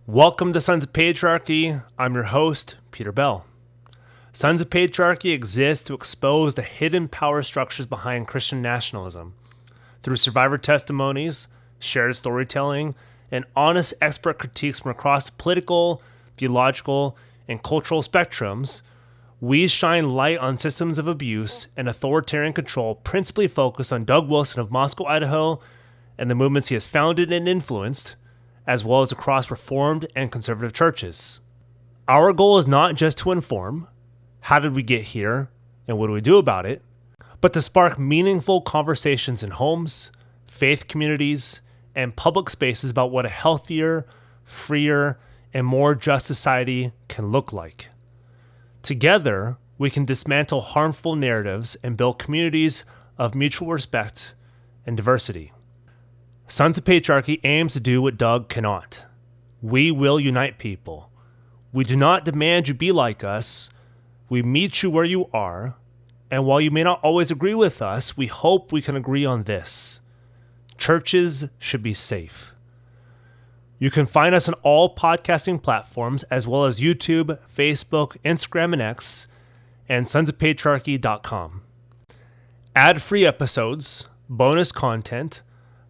Welcome to Sons of Patriarchy. I'm your host, Peter Bell. Sons of Patriarchy exists to expose the hidden power structures behind Christian nationalism. Through survivor testimonies, shared storytelling, and honest expert critiques from across the political, theological, and cultural spectrums, we shine light on systems of abuse and authoritarian control principally focused on Doug Wilson of Moscow, Idaho, and the movements he has founded and influenced, as well as across Reformed and conservative churches. Our goal is not just to inform, how did we get here, and what do we do about it, but to spark meaningful conversations in homes, faith communities, and public spaces about what a healthier, freer, and more just society can look like. Together, we can dismantle harmful narratives and build communities of mutual respect and diversity. Sons of Patriarchy aims to do what Doug cannot. We will unite people. We do not demand you be like us. We meet you where you are. And while you may not always agree with us, we hope we can agree on this. Churches should be safe. You can find us on all podcasting platforms as well as YouTube, Facebook, Instagram, and X, and sonsofpatriarchy.com. Ad-free episodes, bonus content,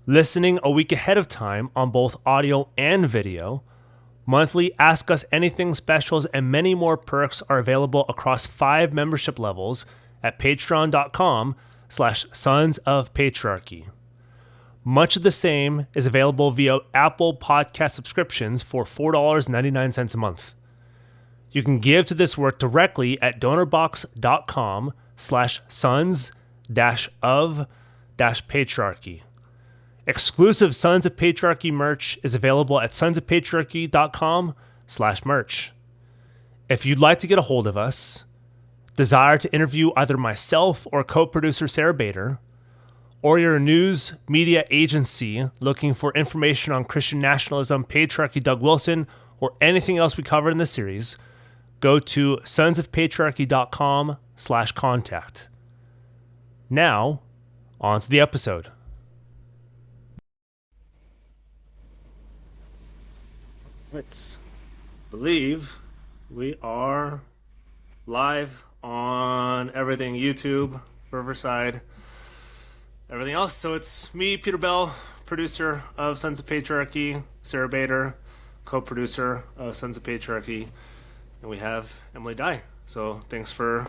listening a week ahead of time on both audio and video, monthly Ask Us Anything specials, and many more perks are available across 5 membership levels at patreon.com/Sons of Patriarchy. Much of the same is available via Apple Podcast subscriptions for $4.99 a month. You can give to this work directly at donorbox.com/sons-of-patriarchy. Exclusive Sons of Patriarchy merch is available at sonsofpatriarchy.com/merch. If you'd like to get a hold of us, desire to interview either myself or co-producer Sarah Bader, or you're a news media agency looking for information on Christian nationalism, patriarchy, Doug Wilson, or anything else we covered in this series, go to sonsofpatriarchy.com/contact. Now, on to the episode. Let's believe we are live on everything, YouTube, Riverside, everything else. So it's me, Peter Bell, producer of Sons of Patriarchy, Sarah Bader, co-producer of Sons of Patriarchy, and we have Emilie Dye. So thanks for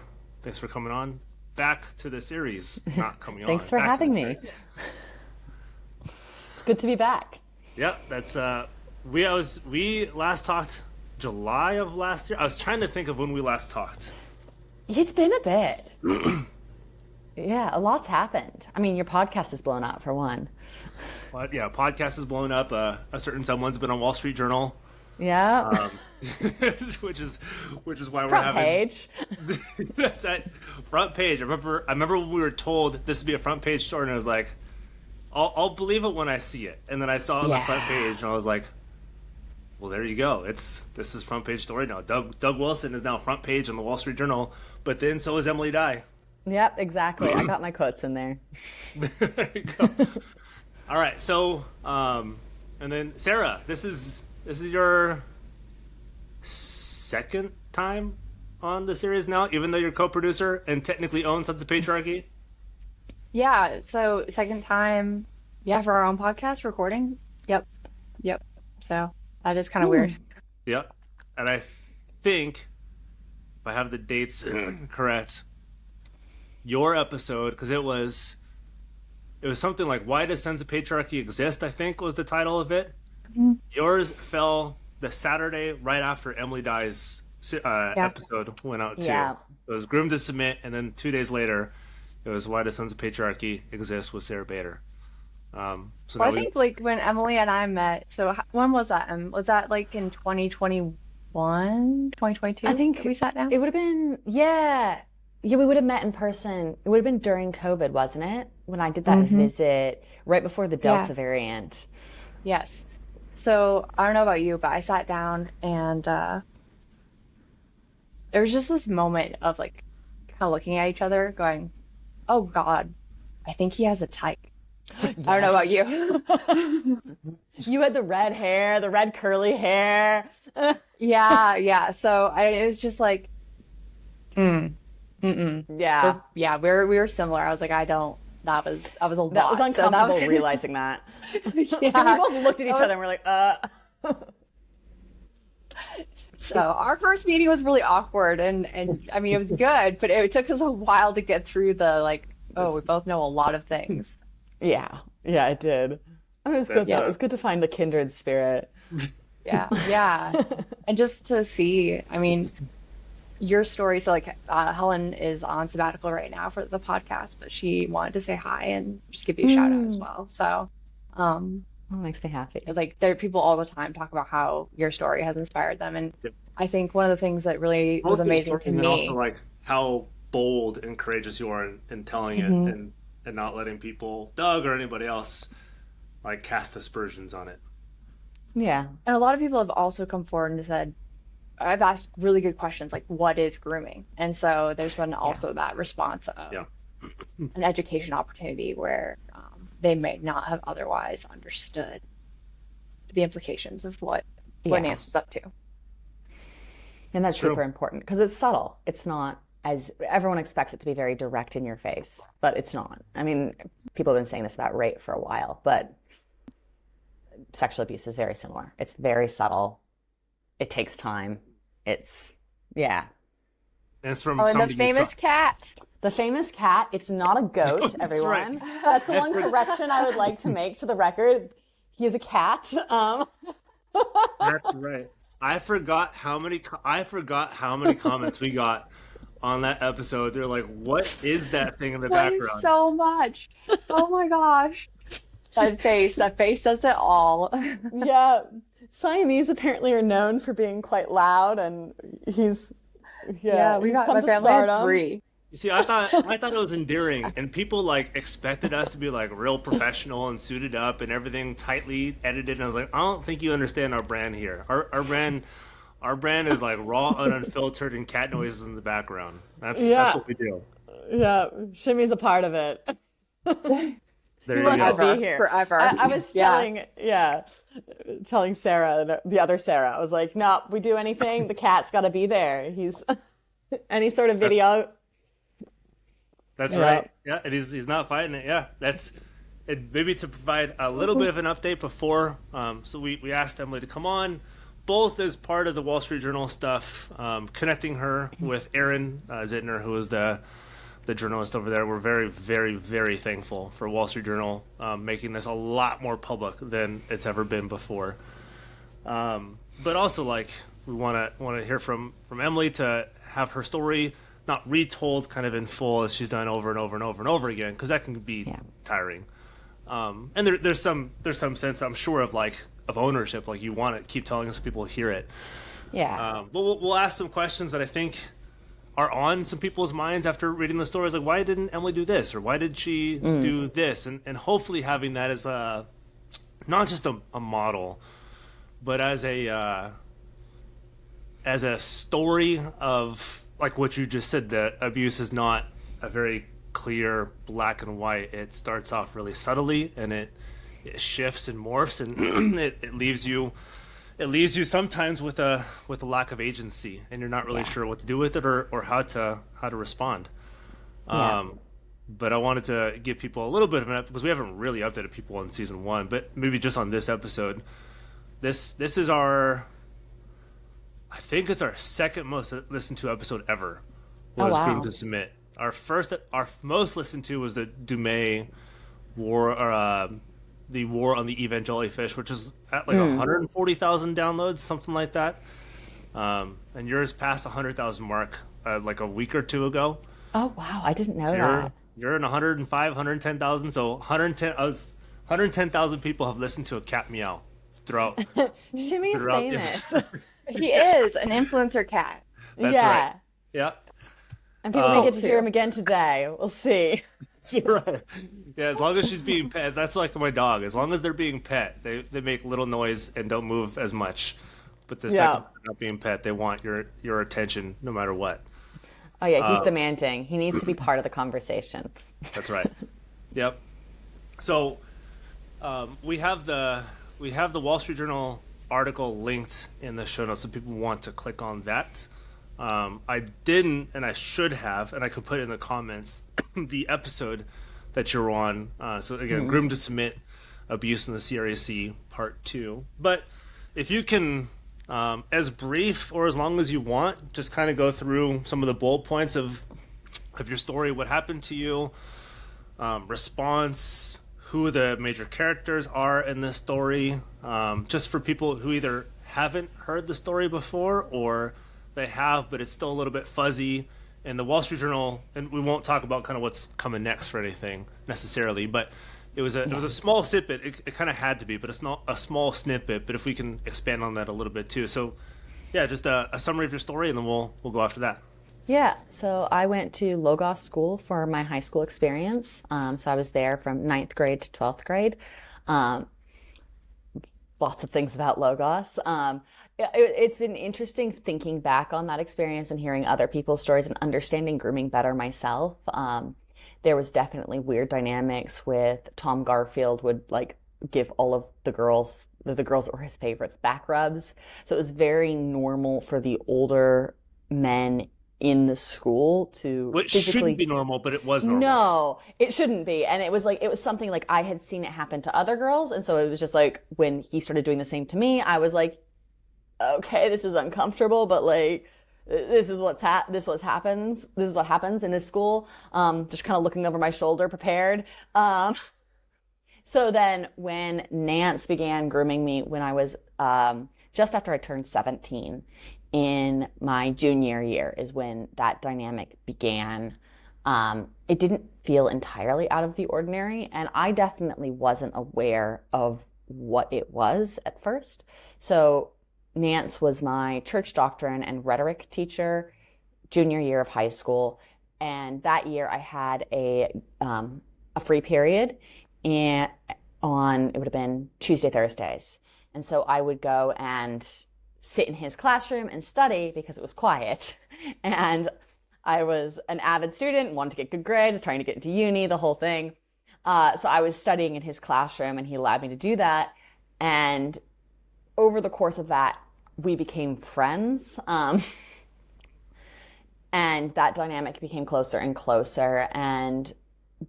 coming on back to the series. Not coming on. Thanks for having me. It's good to be back. Yeah, that's we last talked July of last year. I was trying to think of when we last talked. It's been a bit. Yeah, a lot's happened. I mean, your podcast has blown up for one. Well, yeah, podcast has blown up. A certain someone's been on Wall Street Journal. Yeah. Which is why we're front having page. That's that front page. I remember when we were told this would be a front page story, and I was like, I'll believe it when I see it. And then I saw it on the front page, and I was like, well, there you go. This is front page story now. Doug Wilson is now front page on the Wall Street Journal, but then so is Emilie Dye. Yep, exactly. I got my quotes in there. There you go. All right, so and then Sarah, this is your second time on the series now, even though you're co-producer and technically own Sons of Patriarchy. Yeah, so second time, for our own podcast recording. Yep. So that is kind of weird. Yep. And I think, if I have the dates correct, your episode, because it was something like "Why Does Sons of Patriarchy Exist?" I think was the title of it. Mm-hmm. Yours fell the Saturday right after Emilie Dye's episode went out too. Yeah. It was groomed to submit, and then 2 days later, it was "Why Does Sons of Patriarchy Exist?" with Sarah Bader. So I think like when Emilie and I met. So when was that? Was that like in 2021, 2022? I think we sat down. It would have been we would have met in person. It would have been during COVID, wasn't it? When I did that visit right before the Delta variant. Yes. So I don't know about you, but I sat down and there was just this moment of like kind of looking at each other going, oh God, I think he has a type. I don't know about you. You had the red hair, the red curly hair. Yeah. So it was just like, Yeah. yeah, we were similar. I was like, I don't. That was a lot. That was So uncomfortable realizing that. Yeah. We both looked at each other and we're like, So our first meeting was really awkward, and I mean it was good, but it took us a while to get through the like, oh, we both know a lot of things. Yeah, it did. It was good though. It was good to find a kindred spirit. Yeah. And just to see, I mean, your story. So like, Helen is on sabbatical right now for the podcast, but she wanted to say hi and just give you a shout out as well. So, That makes me happy. like there are people all the time talk about how your story has inspired them, and I think one of the things that really was amazing to and me, then also like how bold and courageous you are in telling it and not letting people, Doug or anybody else, like cast aspersions on it. Yeah. and a lot of people have also come forward and said, I've asked really good questions like, what is grooming? And so there's been also that response of an education opportunity where they may not have otherwise understood the implications of what Nancy's up to. And that's True. super important because it's subtle. It's not as everyone expects it to be very direct in your face, but it's not. I mean, people have been saying this about rape for a while, but sexual abuse is very similar. It's very subtle. It takes time. It's, And it's from And the somebody famous cat. The famous cat, it's not a goat, everyone. right. That's the one correction I would like to make to the record. He is a cat. That's right. I forgot how many comments we got on that episode. They're like, "What is that thing in the background?" So much. Oh my gosh. That face says it all. Yeah. Siamese apparently are known for being quite loud, and he's We he's got come my to family had stardom. 3. You see, I thought it was endearing, and people like expected us to be like real professional and suited up and everything tightly edited. And I was like, I don't think you understand our brand here. Our brand is like raw and unfiltered and cat noises in the background. That's what we do. Yeah, Shimmy's a part of it. There He you wants to go. be here. Forever. I was telling Sarah, the other Sarah, I was like, no, we do anything, the cat's got to be there. He's any sort of video. That's right. Yeah, and he's not fighting it. Yeah, that's it. Maybe to provide a little bit of an update before. So we asked Emily to come on, both as part of the Wall Street Journal stuff, connecting her with Aaron Zittner, who is the journalist over there. We're very, very, very thankful for Wall Street Journal making this a lot more public than it's ever been before. But also, like, we want to hear from Emily to have her story not retold kind of in full as she's done over and over and over and over again, because that can be tiring. And there's some sense, I'm sure, of ownership. Like, you want to keep telling us so people hear it. Yeah. But we'll ask some questions that I think are on some people's minds after reading the stories, like, why didn't Emily do this, or why did she do this, and hopefully having that as not just a model, but as a story of, like what you just said, that abuse is not a very clear black and white. It starts off really subtly, and it shifts and morphs, and it leaves you sometimes with a lack of agency, and you're not really sure what to do with it or how to respond. But I wanted to give people a little bit of an update, because we haven't really updated people on season 1, but maybe just on this episode. This is I think it's our second most listened to episode ever. Groomed to Submit. Our most listened to was the Dumais War, or the War on the Event Jellyfish, which is at like 140,000 downloads, something like that. And yours passed 100,000 mark like a week or two ago. Oh wow, I didn't know that. You're in 105, 110,000. So 110,000 people have listened to a cat meow throughout. Shimmy is famous. He is an influencer cat. That's right. Yeah. And people may get to hear him again today. We'll see. Right. Yeah, as long as she's being pet. That's like my dog. As long as they're being pet, they make little noise and don't move as much. But the second they're not being pet, they want your attention no matter what. Oh yeah, he's demanding. He needs to be part of the conversation. That's right. Yep. So We have the Wall Street Journal article linked in the show notes, so people want to click on that. I didn't, and I should have, and I could put in the comments the episode that you're on. So again, groomed to submit, abuse in the CRAC part 2. But if you can, as brief or as long as you want, just kind of go through some of the bullet points of your story, what happened to you, response, who the major characters are in this story, just for people who either haven't heard the story before or they have, but it's still a little bit fuzzy. And the Wall Street Journal, and we won't talk about kind of what's coming next for anything necessarily, but it was a small snippet. It kind of had to be, but it's not a small snippet. But if we can expand on that a little bit too. So, yeah, just a summary of your story, and then we'll go after that. Yeah, so I went to Logos School for my high school experience. So I was there from 9th grade to 12th grade. Lots of things about Logos. It's been interesting thinking back on that experience and hearing other people's stories and understanding grooming better myself. There was definitely weird dynamics with Tom Garfield would like give all of the girls that were his favorites back rubs. So it was very normal for the older men in the school to Which shouldn't be normal, but it was normal. No, it shouldn't be. And it was something like I had seen it happen to other girls. And so it was just like when he started doing the same to me, I was like, okay, this is uncomfortable, but like this is what happens in this school. Just kind of looking over my shoulder, prepared. So then when Nance began grooming me when I was just after I turned 17, in my junior year is when that dynamic began. It didn't feel entirely out of the ordinary, and I definitely wasn't aware of what it was at first. So Nance was my church doctrine and rhetoric teacher junior year of high school, and that year I had a free period it would have been Tuesday, Thursdays. And so I would go and sit in his classroom and study because it was quiet. And I was an avid student, wanted to get good grades, trying to get into uni, the whole thing. So I was studying in his classroom and he allowed me to do that. And over the course of that, we became friends. And that dynamic became closer and closer. And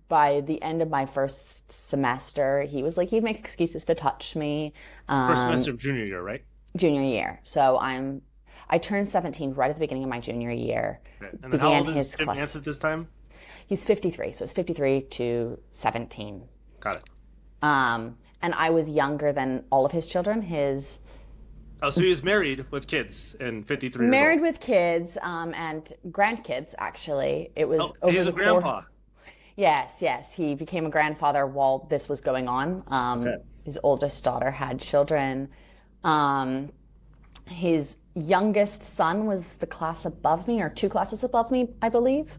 by the end of my first semester, he was like, he'd make excuses to touch me. First semester of junior year, right? Junior year. So I turned 17 right at the beginning of my junior year. Okay. And then how old is Nance at this time? He's 53, so it's 53 to 17. Got it. And I was younger than all of his children. So he was married with kids and 53 years old. Married with kids and grandkids, actually. It was over he's a grandpa. Yes. He became a grandfather while this was going on. Okay. His oldest daughter had children. His youngest son was the class above me, or 2 classes above me, I believe.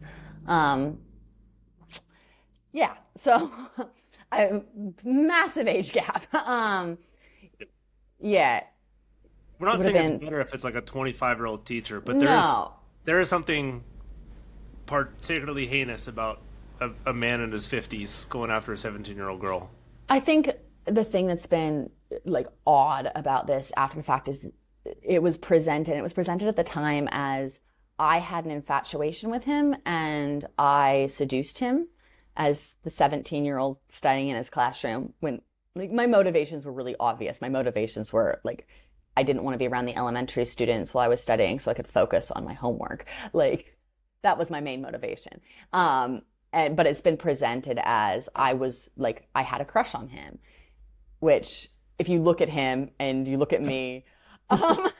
So massive age gap. Yeah. We're not saying it's better if it's like a 25-year-old teacher, but there is something particularly heinous about a man in his 50s going after a 17-year-old girl. I think the thing that's been like odd about this after the fact is it was presented at the time as I had an infatuation with him and I seduced him as the 17-year-old studying in his classroom, when like my motivations were really obvious. My motivations were like, I didn't want to be around the elementary students while I was studying so I could focus on my homework. Like that was my main motivation. But it's been presented as I had a crush on him, which if you look at him and you look at me, I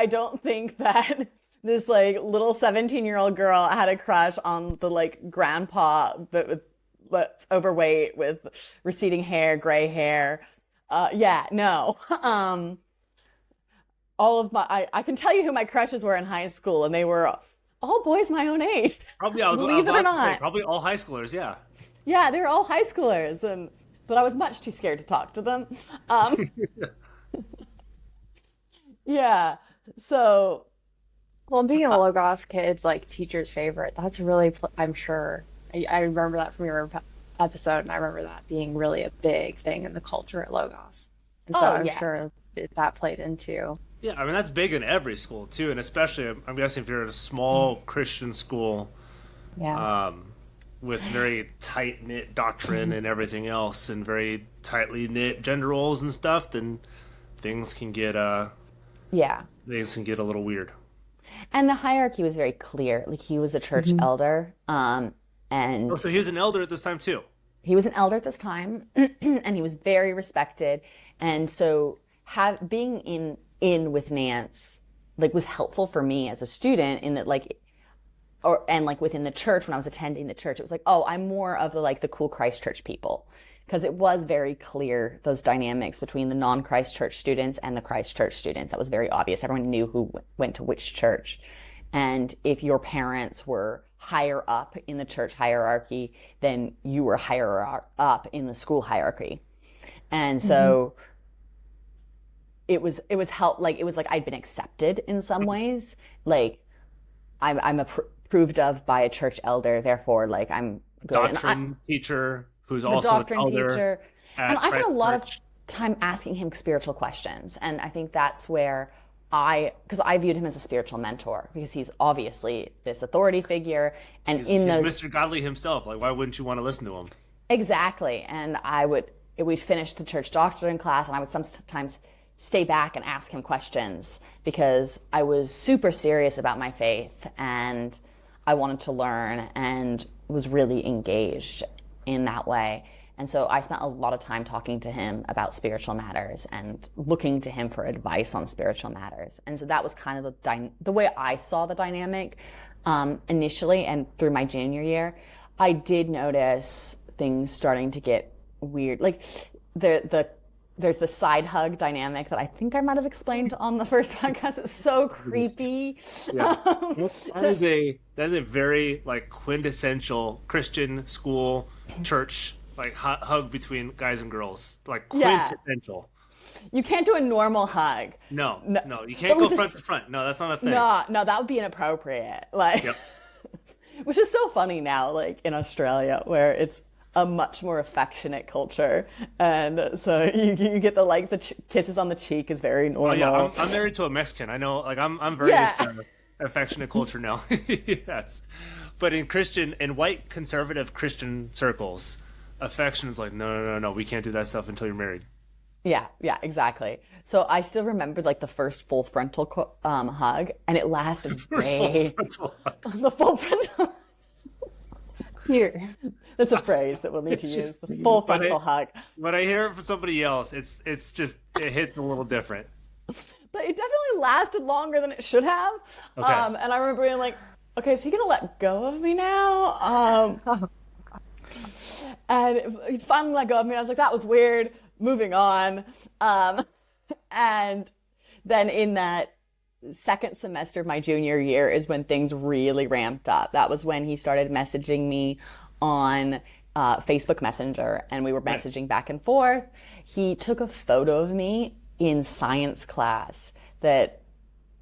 don't think that this like little 17-year-old girl had a crush on the like grandpa, but overweight with receding hair, gray hair. No. All of I can tell you who my crushes were in high school, and they were all boys my own age. Probably, believe it or not. Probably all high schoolers, yeah. Yeah, they were all high schoolers, but I was much too scared to talk to them. Yeah, so. Well, being a Logos kid's like teacher's favorite, that's really, I'm sure. I remember that from your episode, and I remember that being really a big thing in the culture at Logos. And so I'm sure that played into. Yeah, I mean, that's big in every school, too. And especially, I'm guessing if you're at a small Christian school with very tight-knit doctrine and everything else and very tightly knit gender roles and stuff, then things can get things can get a little weird. And the hierarchy was very clear. Like, he was a church elder, and so he was an elder at this time, too. He was an elder at this time, and he was very respected. And so being in with Nance, like, was helpful for me as a student in that, like, and like within the church, when I was attending the church, it was like, oh, I'm more of the cool Christchurch people. Because it was very clear, those dynamics between the non-Christchurch students and the Christchurch students. That was very obvious. Everyone knew who went to which church. And if your parents were higher up in the church hierarchy, then you were higher up in the school hierarchy. And so it was like I'd been accepted in some ways. Like, I'm approved of by a church elder, therefore, like, I'm good. Doctrine teacher who's also a elder. And I spent a lot of time asking him spiritual questions. And I think that's where because I viewed him as a spiritual mentor, because he's obviously this authority figure. And he's Mr. Godly himself. Like, why wouldn't you want to listen to him? Exactly. And we'd finish the church doctrine class, and I would sometimes stay back and ask him questions, because I was super serious about my faith and I wanted to learn and was really engaged in that way. And so I spent a lot of time talking to him about spiritual matters and looking to him for advice on spiritual matters. And so that was kind of the way I saw the dynamic initially. And through my junior year, I did notice things starting to get weird. Like, there's the side hug dynamic that I think I might have explained on the first podcast. It's so creepy. Yeah. That is a very, like, quintessential Christian school church, like, hug between guys and girls. Like, quintessential. You can't do a normal hug. No, you can't go front to front. No, that's not a thing. No, that would be inappropriate. Like, which is so funny now, like, in Australia, where it's a much more affectionate culture, and so you get the kisses on the cheek is very normal. Oh yeah, I'm married to a Mexican. I know, like, I'm very used to affectionate culture now. Yes, but in white conservative Christian circles, affection is like, no, we can't do that stuff until you're married. Yeah, exactly. So I still remember, like, the first full frontal hug, and it lasted the full frontal. Here. That's a phrase that we'll need to use. The full frontal hug. When I hear it from somebody else, it's just, it hits a little different. But it definitely lasted longer than it should have. Okay. And I remember being like, okay, is he gonna let go of me now? And he finally let go of me. I was like, that was weird. Moving on. And then in that second semester of my junior year is when things really ramped up. That was when he started messaging me on Facebook Messenger, and we were messaging back and forth. He took a photo of me in science class that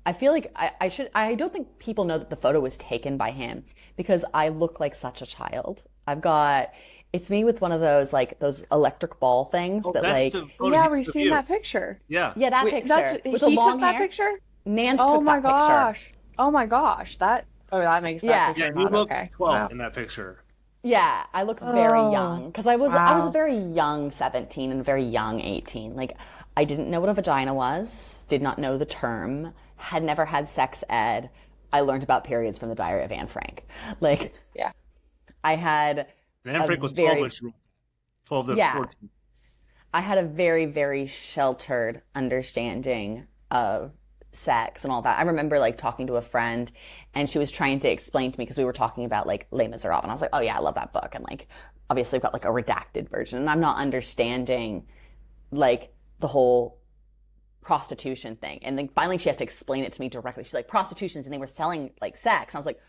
I feel like I don't think people know that the photo was taken by him, because I look like such a child. It's me with one of those, like, those electric ball things we've seen that picture. Yeah, that picture with the long hair. That picture? Nance took that picture. Oh my gosh, that makes that picture you not look okay. 12 in that picture. Yeah, I look very young, because I was a very young 17 and very young 18. Like, I didn't know what a vagina was, did not know the term, had never had sex ed. I learned about periods from the Diary of Anne Frank. Like, I had Anne Frank was 12 when she wrote 12 to 14. I had a very, very sheltered understanding of sex and all that. I remember, like, talking to a friend, and she was trying to explain to me, because we were talking about, like, Les Miserables, and I was like, oh yeah, I love that book, and, like, obviously I've got, like, a redacted version, and I'm not understanding, like, the whole prostitution thing. And then finally she has to explain it to me directly. She's like, prostitutions, and they were selling, like, sex. And I was like,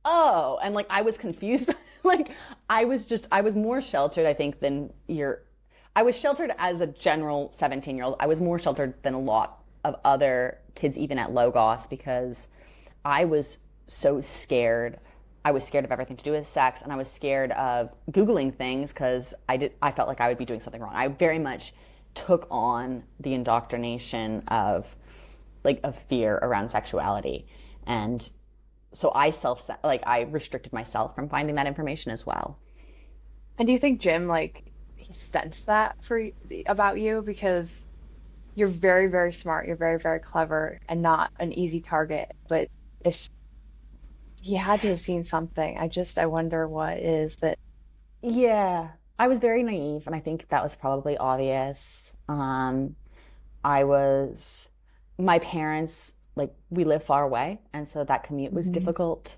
oh, and, like, I was confused. Like, I was more sheltered, I think, I was sheltered as a general 17-year-old. I was more sheltered than a lot of other kids, even at Logos, because I was so scared. I was scared of everything to do with sex, and I was scared of Googling things because I felt like I would be doing something wrong. I very much took on the indoctrination of fear around sexuality. And so I restricted myself from finding that information as well. And do you think Jim, like, he sensed that about you? Because you're very, very smart, you're very, very clever, and not an easy target. But if he had to have seen something, I wonder what is that. Yeah, I was very naive, and I think that was probably obvious. My parents, like, we live far away, and so that commute was difficult.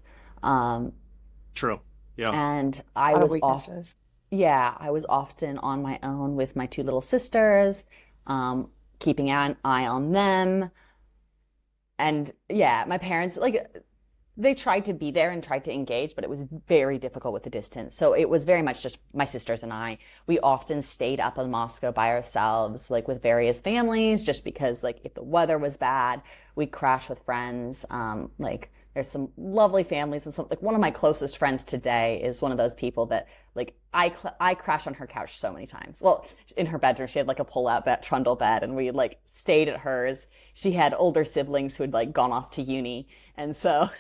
True. Yeah. And A lot of weaknesses. I was often on my own with my two little sisters, keeping an eye on them. And yeah, my parents, like, they tried to be there and tried to engage, but it was very difficult with the distance. So it was very much just my sisters and I. We often stayed up in Moscow by ourselves, like with various families, just because, like, if the weather was bad, we'd crash with friends. Like, there's some lovely families, and like one of my closest friends today is one of those people that, like, I crashed on her couch so many times. Well, in her bedroom, she had like a pull-out trundle bed, and we like stayed at hers. She had older siblings who had like gone off to uni, and so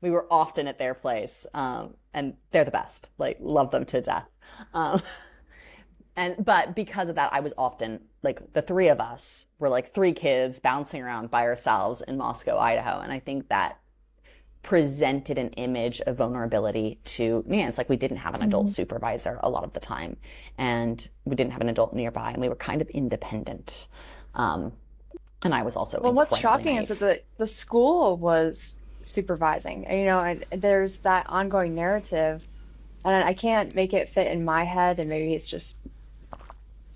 we were often at their place, and they're the best. Like, love them to death. But because of that, I was often, like, the three of us were like three kids bouncing around by ourselves in Moscow, Idaho, and I think that presented an image of vulnerability to Nance. Like, we didn't have an adult supervisor a lot of the time, and we didn't have an adult nearby, and we were kind of independent. And I was also what's shocking naive. is that the school was supervising, and there's that ongoing narrative, and I can't make it fit in my head, and maybe it's just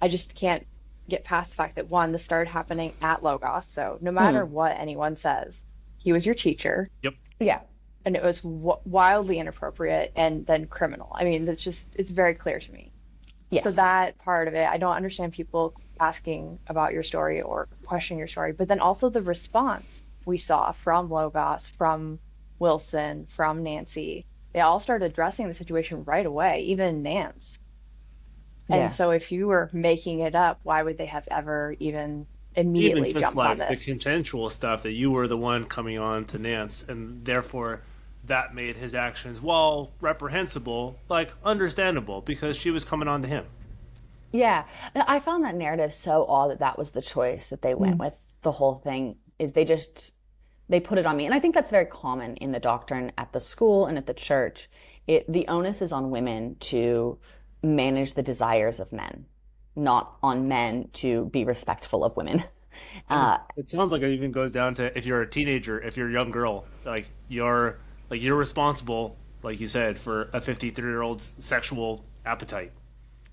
I just can't get past the fact that, one, this started happening at Logos, so no matter what anyone says, he was your teacher. Yep. Yeah. And it was wildly inappropriate and then criminal. I mean, it's very clear to me. Yes. So that part of it, I don't understand people asking about your story or questioning your story, but then also the response we saw from Logos, from Wilson, from Nancy. They all started addressing the situation right away, even Nance. And Yeah. so if you were making it up, why would they have ever even immediately Even just jumped on like this? the consensual stuff that you were the one coming on to Nance, and therefore that made his actions, while reprehensible, like understandable, because she was coming on to him. Yeah. And I found that narrative so odd that that was the choice that they went with. The whole thing is they put it on me. And I think that's very common in the doctrine at the school and at the church. The onus is on women to manage the desires of men, not on men to be respectful of women. It sounds like it even goes down to, if you're a teenager, if you're a young girl, you're responsible, like you said, for a 53-year-old's sexual appetite.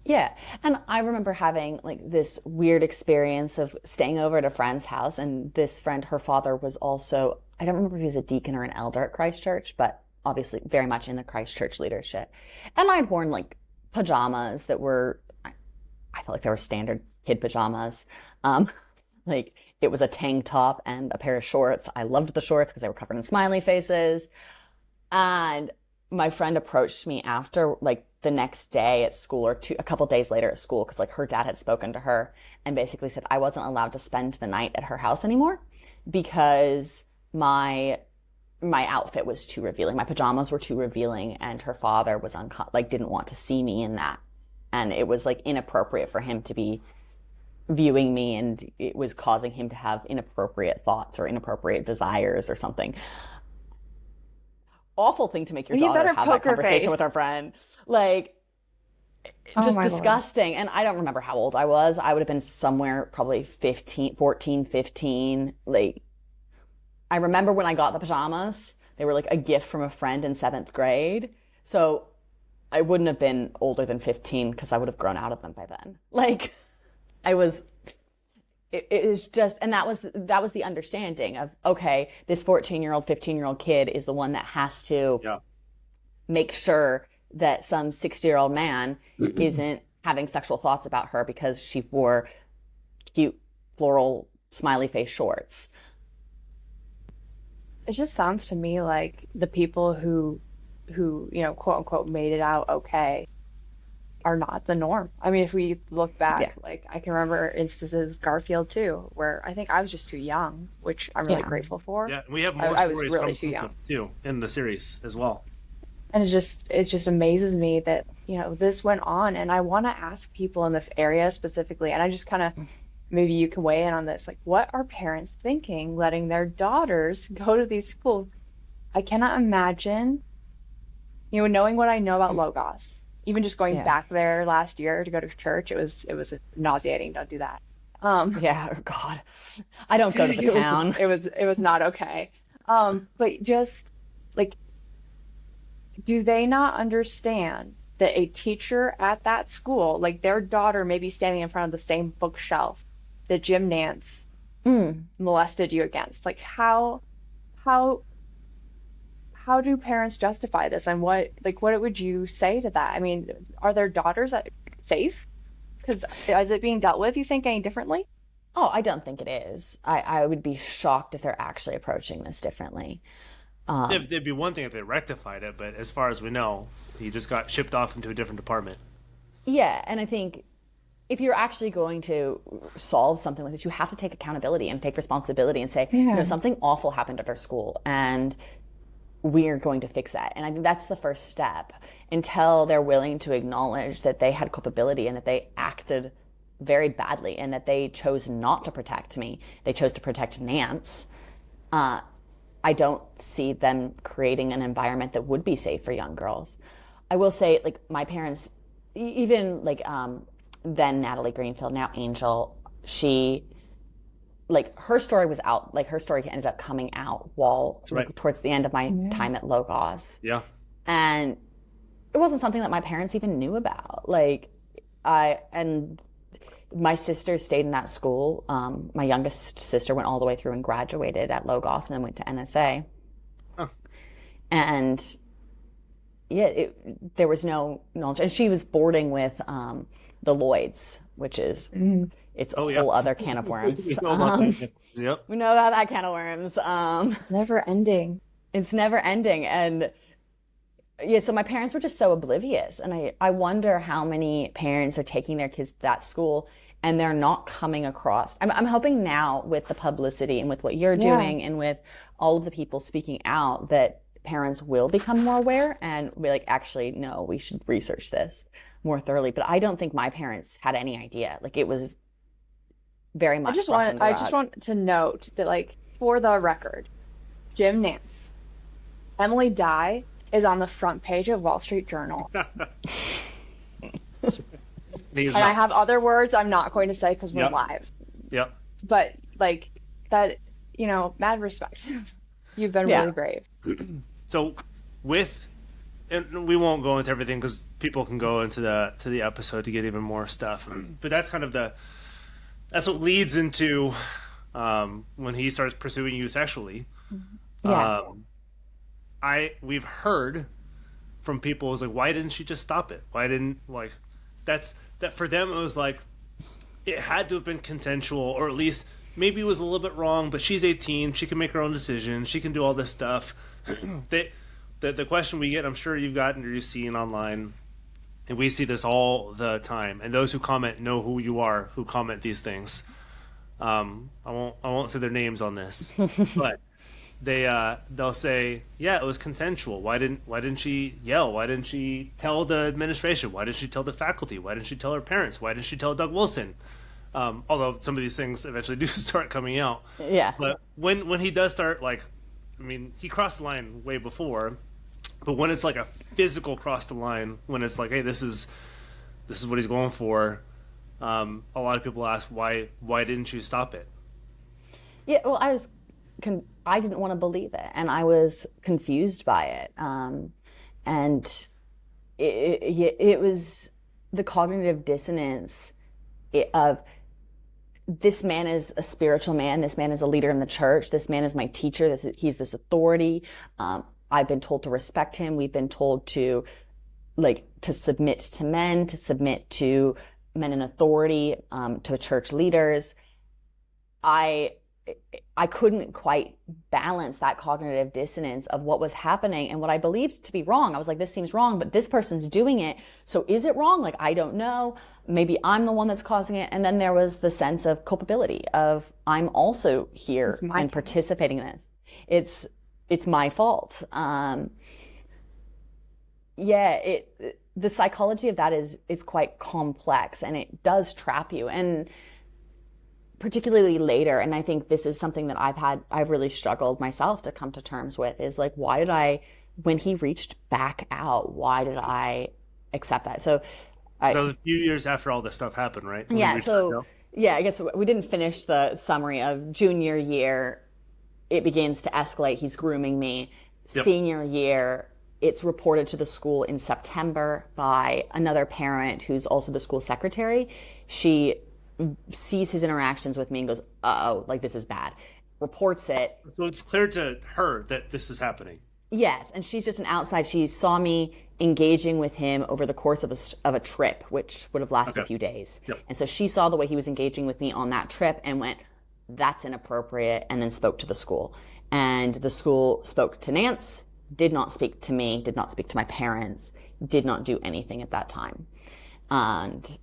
Yeah. And I remember having like this weird experience of staying over at a friend's house, and this friend, her father was also, I don't remember if he was a deacon or an elder at Christ Church, but obviously very much in the Christ Church leadership. And I'd worn like pajamas that were, I felt like they were standard kid pajamas. Like, it was a tank top and a pair of shorts. I loved the shorts because they were covered in smiley faces. And my friend approached me after, like, the next day at school, or a couple days later at school, because like her dad had spoken to her and basically said I wasn't allowed to spend the night at her house anymore because my outfit was too revealing. My pajamas were too revealing, and her father was didn't want to see me in that. And it was like inappropriate for him to be viewing me, and it was causing him to have inappropriate thoughts or inappropriate desires or something. Awful thing to make your daughter have that conversation with her friend. Like, just disgusting. Lord. And I don't remember how old I was. I would have been somewhere probably 14, 15. Like, I remember when I got the pajamas, they were like a gift from a friend in 7th grade. So I wouldn't have been older than 15 because I would have grown out of them by then. Like, it is just, and that was the understanding of, okay, this 14-year-old, 15-year-old kid is the one that has to make sure that some 60-year-old man isn't having sexual thoughts about her because she wore cute floral smiley face shorts. It just sounds to me like the people who who, quote unquote, made it out okay are not the norm. I mean, if we look back, like I can remember instances with Garfield too, where I think I was just too young, which I'm really grateful for. Yeah, we have more I was stories really from too young too in the series as well. And it just amazes me that, this went on. And I want to ask people in this area specifically, and I just kind of, maybe you can weigh in on this, like, what are parents thinking letting their daughters go to these schools? I cannot imagine, knowing what I know about Logos, even just going back there last year to go to church, it was nauseating. Don't do that. Yeah, oh God, I don't go to the town. It was not okay. But just like, do they not understand that a teacher at that school, like their daughter may be standing in front of the same bookshelf that Jim Nance molested you against? Like, how do parents justify this? And what would you say to that? I mean, are their daughters safe? Because is it being dealt with, you think, any differently? Oh, I don't think it is. I would be shocked if they're actually approaching this differently. There'd be one thing if they rectified it, but as far as we know, he just got shipped off into a different department. Yeah, and I think if you're actually going to solve something like this, you have to take accountability and take responsibility and say, something awful happened at our school, and we're going to fix that. And I think that's the first step, until they're willing to acknowledge that they had culpability and that they acted very badly and that they chose not to protect me. They chose to protect Nance. I don't see them creating an environment that would be safe for young girls. I will say, like, my parents, even like then Natalie Greenfield, now Angel, she, like, her story was out, like her story ended up coming out while towards the end of my time at Logos. Yeah. And it wasn't something that my parents even knew about. And my sister stayed in that school. My youngest sister went all the way through and graduated at Logos and then went to NSA. Oh. And there was no knowledge. And she was boarding with the Lloyds, which is, it's a whole other can of worms. We know about that can of worms. It's never ending. It's never ending. And so my parents were just so oblivious. And I wonder how many parents are taking their kids to that school and they're not coming across. I'm hoping now with the publicity and with what you're doing and with all of the people speaking out that parents will become more aware and be like, actually, no, we should research this more thoroughly. But I don't think my parents had any idea. Like, it was very much. I just want to note that, like, for the record, Jim Nance, Emilie Dye is on the front page of Wall Street Journal. And I have other words I'm not going to say because we're live. Yep. But, like, that, mad respect. You've been really brave. So and we won't go into everything because people can go into the episode to get even more stuff. But that's kind of that's what leads into when he starts pursuing you sexually. Yeah. We've heard from people, is like, why didn't she just stop it? Why didn't, like, that for them it was like it had to have been consensual, or at least maybe it was a little bit wrong, but she's 18, she can make her own decision, she can do all this stuff. The question we get, I'm sure you've gotten or you've seen online, and we see this all the time, and those who comment know who you are, who comment these things. I won't say their names on this, but they'll say, yeah, it was consensual. Why didn't she yell? Why didn't she tell the administration? Why didn't she tell the faculty? Why didn't she tell her parents? Why didn't she tell Doug Wilson? Although some of these things eventually do start coming out. Yeah. But when he does start, like, I mean, he crossed the line way before, but when it's like a physical cross the line, when it's like, hey, this is what he's going for, a lot of people ask, why didn't you stop it? Yeah, well, I didn't want to believe it, and I was confused by it. And it was the cognitive dissonance of, this man is a spiritual man. This man is a leader in the church. This man is my teacher. He's this authority. I've been told to respect him. We've been told to submit to men, to submit to men in authority, to church leaders. I couldn't quite balance that cognitive dissonance of what was happening and what I believed to be wrong. I was like, this seems wrong, but this person's doing it. So is it wrong? Like, I don't know. Maybe I'm the one that's causing it. And then there was the sense of culpability of I'm also here and participating in this. It's my fault. The psychology of that is quite complex, and it does trap you. And particularly later, and I think this is something that I've really struggled myself to come to terms with, is like, when he reached back out, why did I accept that? So a few years after all this stuff happened, right? I guess we didn't finish the summary of junior year. It begins to escalate. He's grooming me. Yep. Senior year, it's reported to the school in September by another parent who's also the school secretary. She sees his interactions with me and goes, uh-oh, like, this is bad. Reports it. So it's clear to her that this is happening. Yes, and she's just an outside. She saw me engaging with him over the course of a trip, which would have lasted a few days. Yep. And so she saw the way he was engaging with me on that trip and went, that's inappropriate, and then spoke to the school. And the school spoke to Nance, did not speak to me, did not speak to my parents, did not do anything at that time. And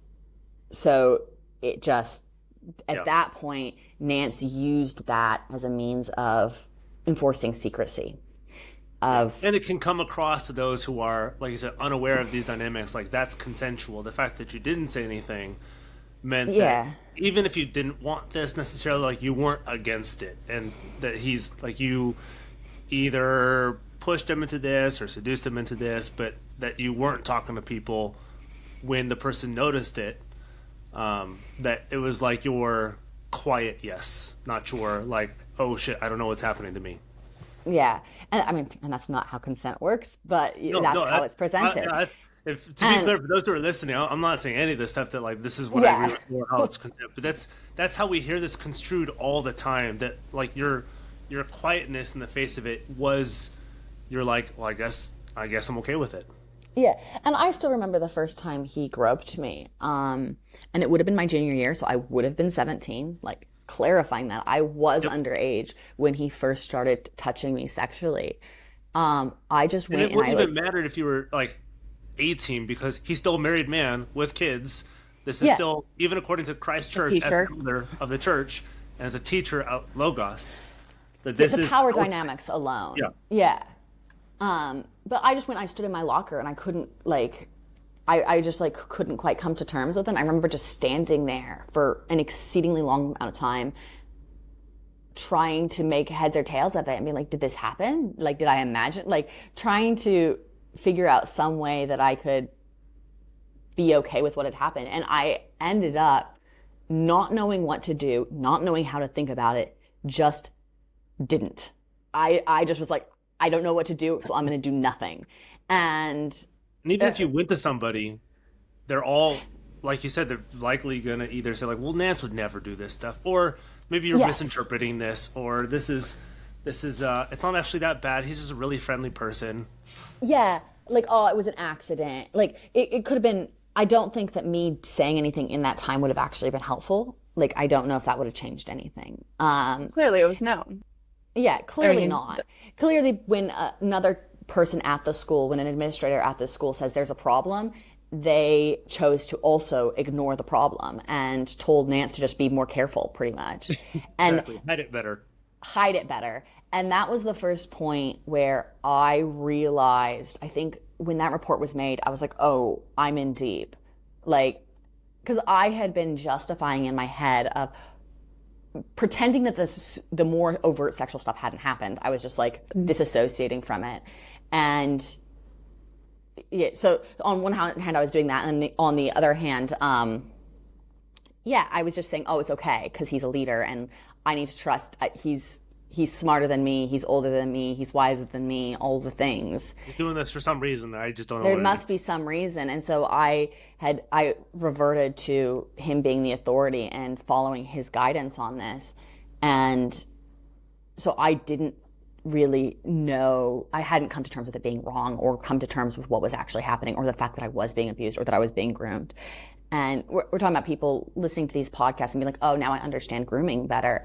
so it just, at that point, Nance used that as a means of enforcing secrecy. And it can come across to those who are, like you said, unaware of these dynamics, like that's consensual. The fact that you didn't say anything meant that even if you didn't want this necessarily, like, you weren't against it, and that he's like, you either pushed him into this or seduced him into this, but that you weren't talking to people when the person noticed it. That it was like your quiet yes, not your like, oh shit, I don't know what's happening to me. Yeah, and I mean, and that's not how consent works, but that's how it's presented. To be clear, for those who are listening, I'm not saying any of this stuff that like this is what I agree with or how it's consent, but that's how we hear this construed all the time. That like your quietness in the face of it was, you're like, well, I guess I'm okay with it. Yeah, and I still remember the first time he groped me, and it would have been my junior year, so I would have been 17. Like, clarifying that I was underage when he first started touching me sexually. I just went, and it wouldn't even matter if you were like 18, because he's still a married man with kids. This is still, even according to Christ Church, as the elder of the church and as a teacher at Logos, that this the is power dynamics alone. Yeah. But I just went, I stood in my locker and I couldn't like, I just like couldn't quite come to terms with it. I remember just standing there for an exceedingly long amount of time, trying to make heads or tails of it and being like, did this happen? Like, did I imagine? Like, trying to figure out some way that I could be okay with what had happened. And I ended up not knowing what to do, not knowing how to think about it, just didn't. I just was like, I don't know what to do, so I'm going to do nothing. And even if you went to somebody, they're all, like you said, they're likely going to either say like, well, Nance would never do this stuff, or maybe you're misinterpreting this, or this is it's not actually that bad. He's just a really friendly person. Yeah. Like, oh, it was an accident. Like, it could have been, I don't think that me saying anything in that time would have actually been helpful. Like, I don't know if that would have changed anything. Clearly it was known. Yeah, clearly not. Clearly, when another person at the school, when an administrator at the school says there's a problem, they chose to also ignore the problem and told Nance to just be more careful, pretty much. Exactly. And Hide it better. And that was the first point where I realized, I think when that report was made, I was like, oh, I'm in deep. Like, because I had been justifying in my head of pretending that the more overt sexual stuff hadn't happened. I was just like disassociating from it. And yeah, so on one hand, I was doing that. And on the other hand, I was just saying, oh, it's okay because he's a leader and I need to trust. He's smarter than me. He's older than me. He's wiser than me. All the things. He's doing this for some reason. I just don't know. There must be some reason. And so I reverted to him being the authority and following his guidance on this. And so I didn't really know, I hadn't come to terms with it being wrong or come to terms with what was actually happening or the fact that I was being abused or that I was being groomed. And we're talking about people listening to these podcasts and be like, oh, now I understand grooming better.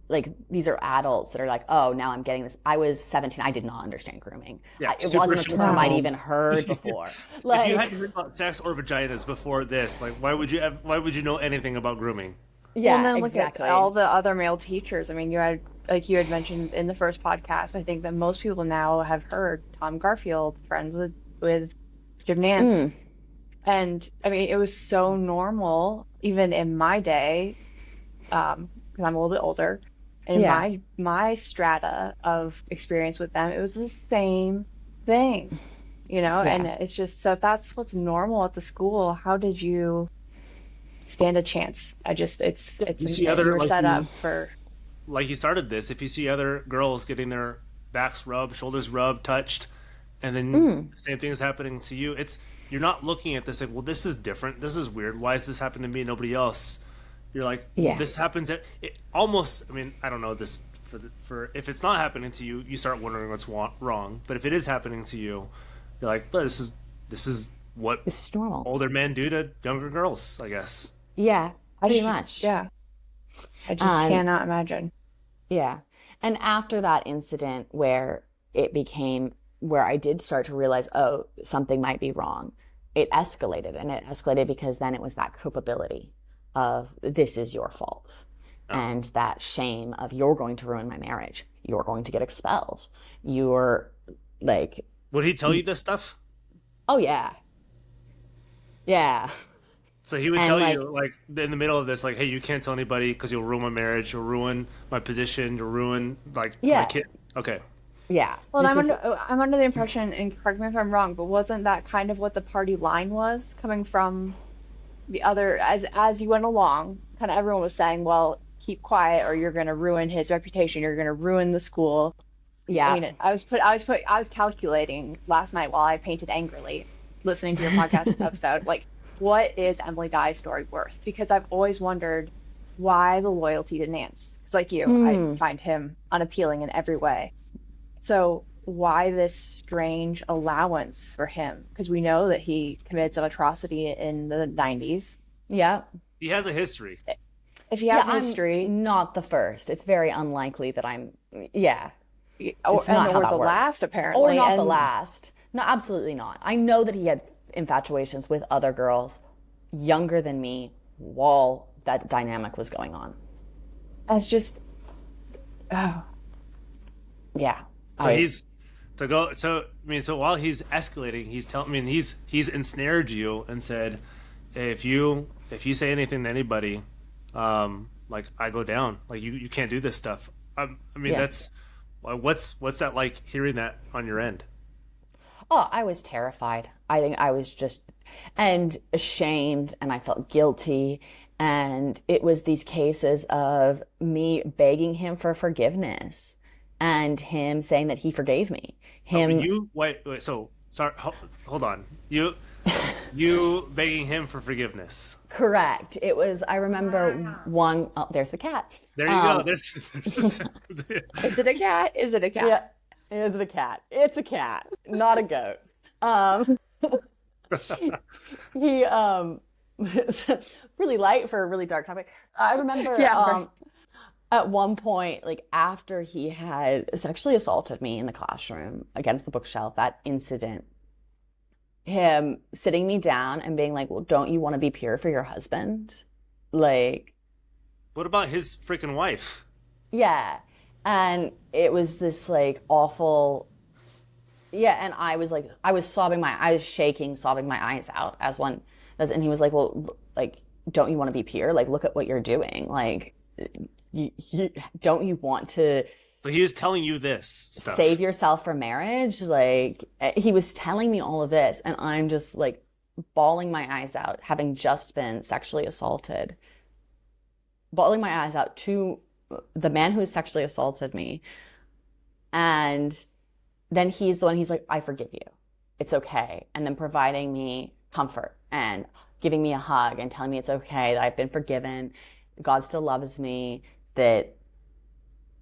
like these are adults that are like, oh, now I'm getting this. I was 17. I did not understand grooming. Yeah, It wasn't a term I'd even heard before. If you hadn't heard about sex or vaginas before this, like, why would you know anything about grooming? Yeah, and then exactly. look at all the other male teachers. I mean, you had mentioned in the first podcast, I think that most people now have heard Tom Garfield, friends with Jim Nance. And I mean, it was so normal, even in my day, because I'm a little bit older, and my strata of experience with them, it was the same thing, and it's just, so if that's what's normal at the school, how did you stand a chance? You're set up for, like, you started this. If you see other girls getting their backs rubbed, shoulders rubbed, touched, and then same thing is happening to you, you're not looking at this like, well, this is different, this is weird, why is this happening to me and nobody else? You're like, this happens it almost, I mean, I don't know this for if it's not happening to you, you start wondering what's wrong. But if it is happening to you, you're like, but this is what it's normal. Older men do to younger girls, I guess. Yeah, pretty much. Yeah. I just cannot imagine. Yeah. And after that incident where I did start to realize, oh, something might be wrong, it escalated. And it escalated because then it was that culpability of, this is your fault. And that shame of, you're going to ruin my marriage. You're going to get expelled. You're like... Would he tell you this stuff? Oh, yeah. Yeah. So he would tell you, like, in the middle of this, like, hey, you can't tell anybody because you'll ruin my marriage, you'll ruin my position, you'll ruin, like, my kid. Okay. Yeah. Well, I'm under the impression, and correct me if I'm wrong, but wasn't that kind of what the party line was, coming from the other, as you went along, kind of everyone was saying, well, keep quiet or you're going to ruin his reputation, you're going to ruin the school. Yeah. I mean, I was calculating last night while I painted angrily, listening to your podcast episode, like, what is Emilie Dye's story worth? Because I've always wondered why the loyalty to Nance. It's like you, I find him unappealing in every way. So why this strange allowance for him? Because we know that he committed some atrocity in the 90s. Yeah. He has a history. If he has a history... I'm not the first. It's very unlikely that I'm... Yeah. It's not how that works. Last, apparently. Or not the last. No, absolutely not. I know that he had infatuations with other girls younger than me while that dynamic was going on. It's just... Oh. Yeah. So while he's escalating, he's ensnared you and said, hey, if you say anything to anybody, like, I go down. Like, you can't do this stuff. That's what's that like, hearing that on your end? Oh, I was terrified. I think I was just ashamed, and I felt guilty. And it was these cases of me begging him for forgiveness and him saying that he forgave me. Sorry, hold on. You begging him for forgiveness. Correct. It was, I remember one, oh, there's the cat. There you go. There's Is it a cat? Is it a cat? Yeah. Is it a cat? It's a cat, not a goat. He really light for a really dark topic. I remember at one point, like, after he had sexually assaulted me in the classroom against the bookshelf, that incident, him sitting me down and being like, well, don't you want to be pure for your husband? Like, what about his freaking wife? Yeah. And it was this, like, awful... Yeah, and I was shaking, sobbing my eyes out as one does. And he was like, well, like, don't you want to be pure? Like, look at what you're doing. Like, don't you want to... So he was telling you this stuff. Save yourself for marriage? Like, he was telling me all of this, and I'm just, like, bawling my eyes out, having just been sexually assaulted. Bawling my eyes out to the man who sexually assaulted me. And then he's like, I forgive you. It's okay. And then providing me comfort and giving me a hug and telling me it's okay, that I've been forgiven, God still loves me, that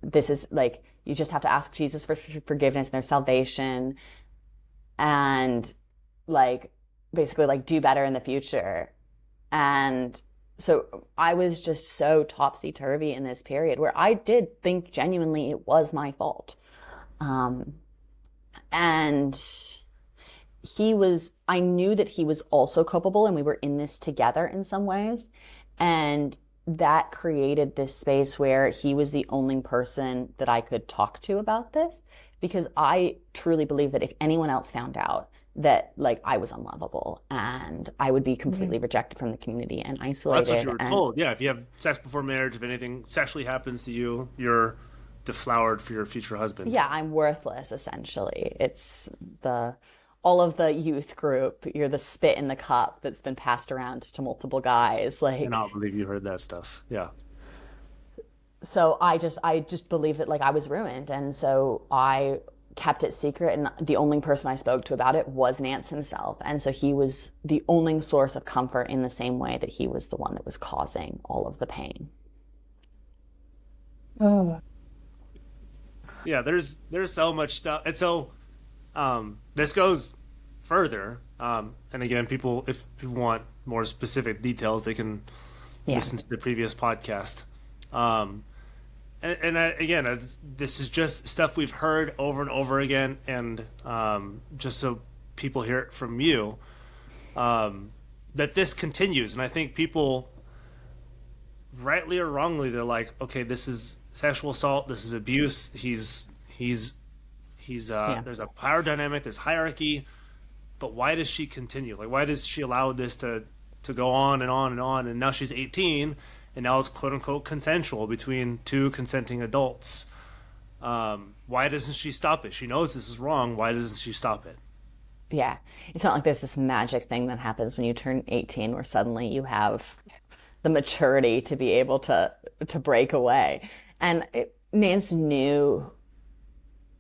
this is, like, you just have to ask Jesus for forgiveness and their salvation, and, like, basically, like, do better in the future. And So I was just so topsy-turvy in this period where I did think genuinely it was my fault. And I knew that he was also culpable, and we were in this together in some ways. And that created this space where he was the only person that I could talk to about this, because I truly believe that if anyone else found out that like I was unlovable and I would be completely rejected from the community and isolated. Well, that's what you were told. Yeah, if you have sex before marriage, if anything sexually happens to you, you're deflowered for your future husband. Yeah, I'm worthless, essentially. It's all of the youth group, you're the spit in the cup that's been passed around to multiple guys. Like, I cannot believe you heard that stuff. Yeah. So I just believed that like I was ruined, and so I kept it secret, and the only person I spoke to about it was Nance himself. And so he was the only source of comfort in the same way that he was the one that was causing all of the pain. Oh. Yeah, there's so much stuff. And so this goes further. And again, if people want more specific details, they can listen to the previous podcast. Again, this is just stuff we've heard over and over again, and just so people hear it from you, that this continues. And I think people, rightly or wrongly, they're like, okay, this is sexual assault, this is abuse, he's there's a power dynamic, there's hierarchy, but why does she continue? Like, why does she allow this to go on and on and on? And now she's 18. And now it's quote unquote consensual between two consenting adults. Why doesn't she stop it? She knows this is wrong. Why doesn't she stop it? Yeah. It's not like there's this magic thing that happens when you turn 18 where suddenly you have the maturity to be able to break away. And Nance knew,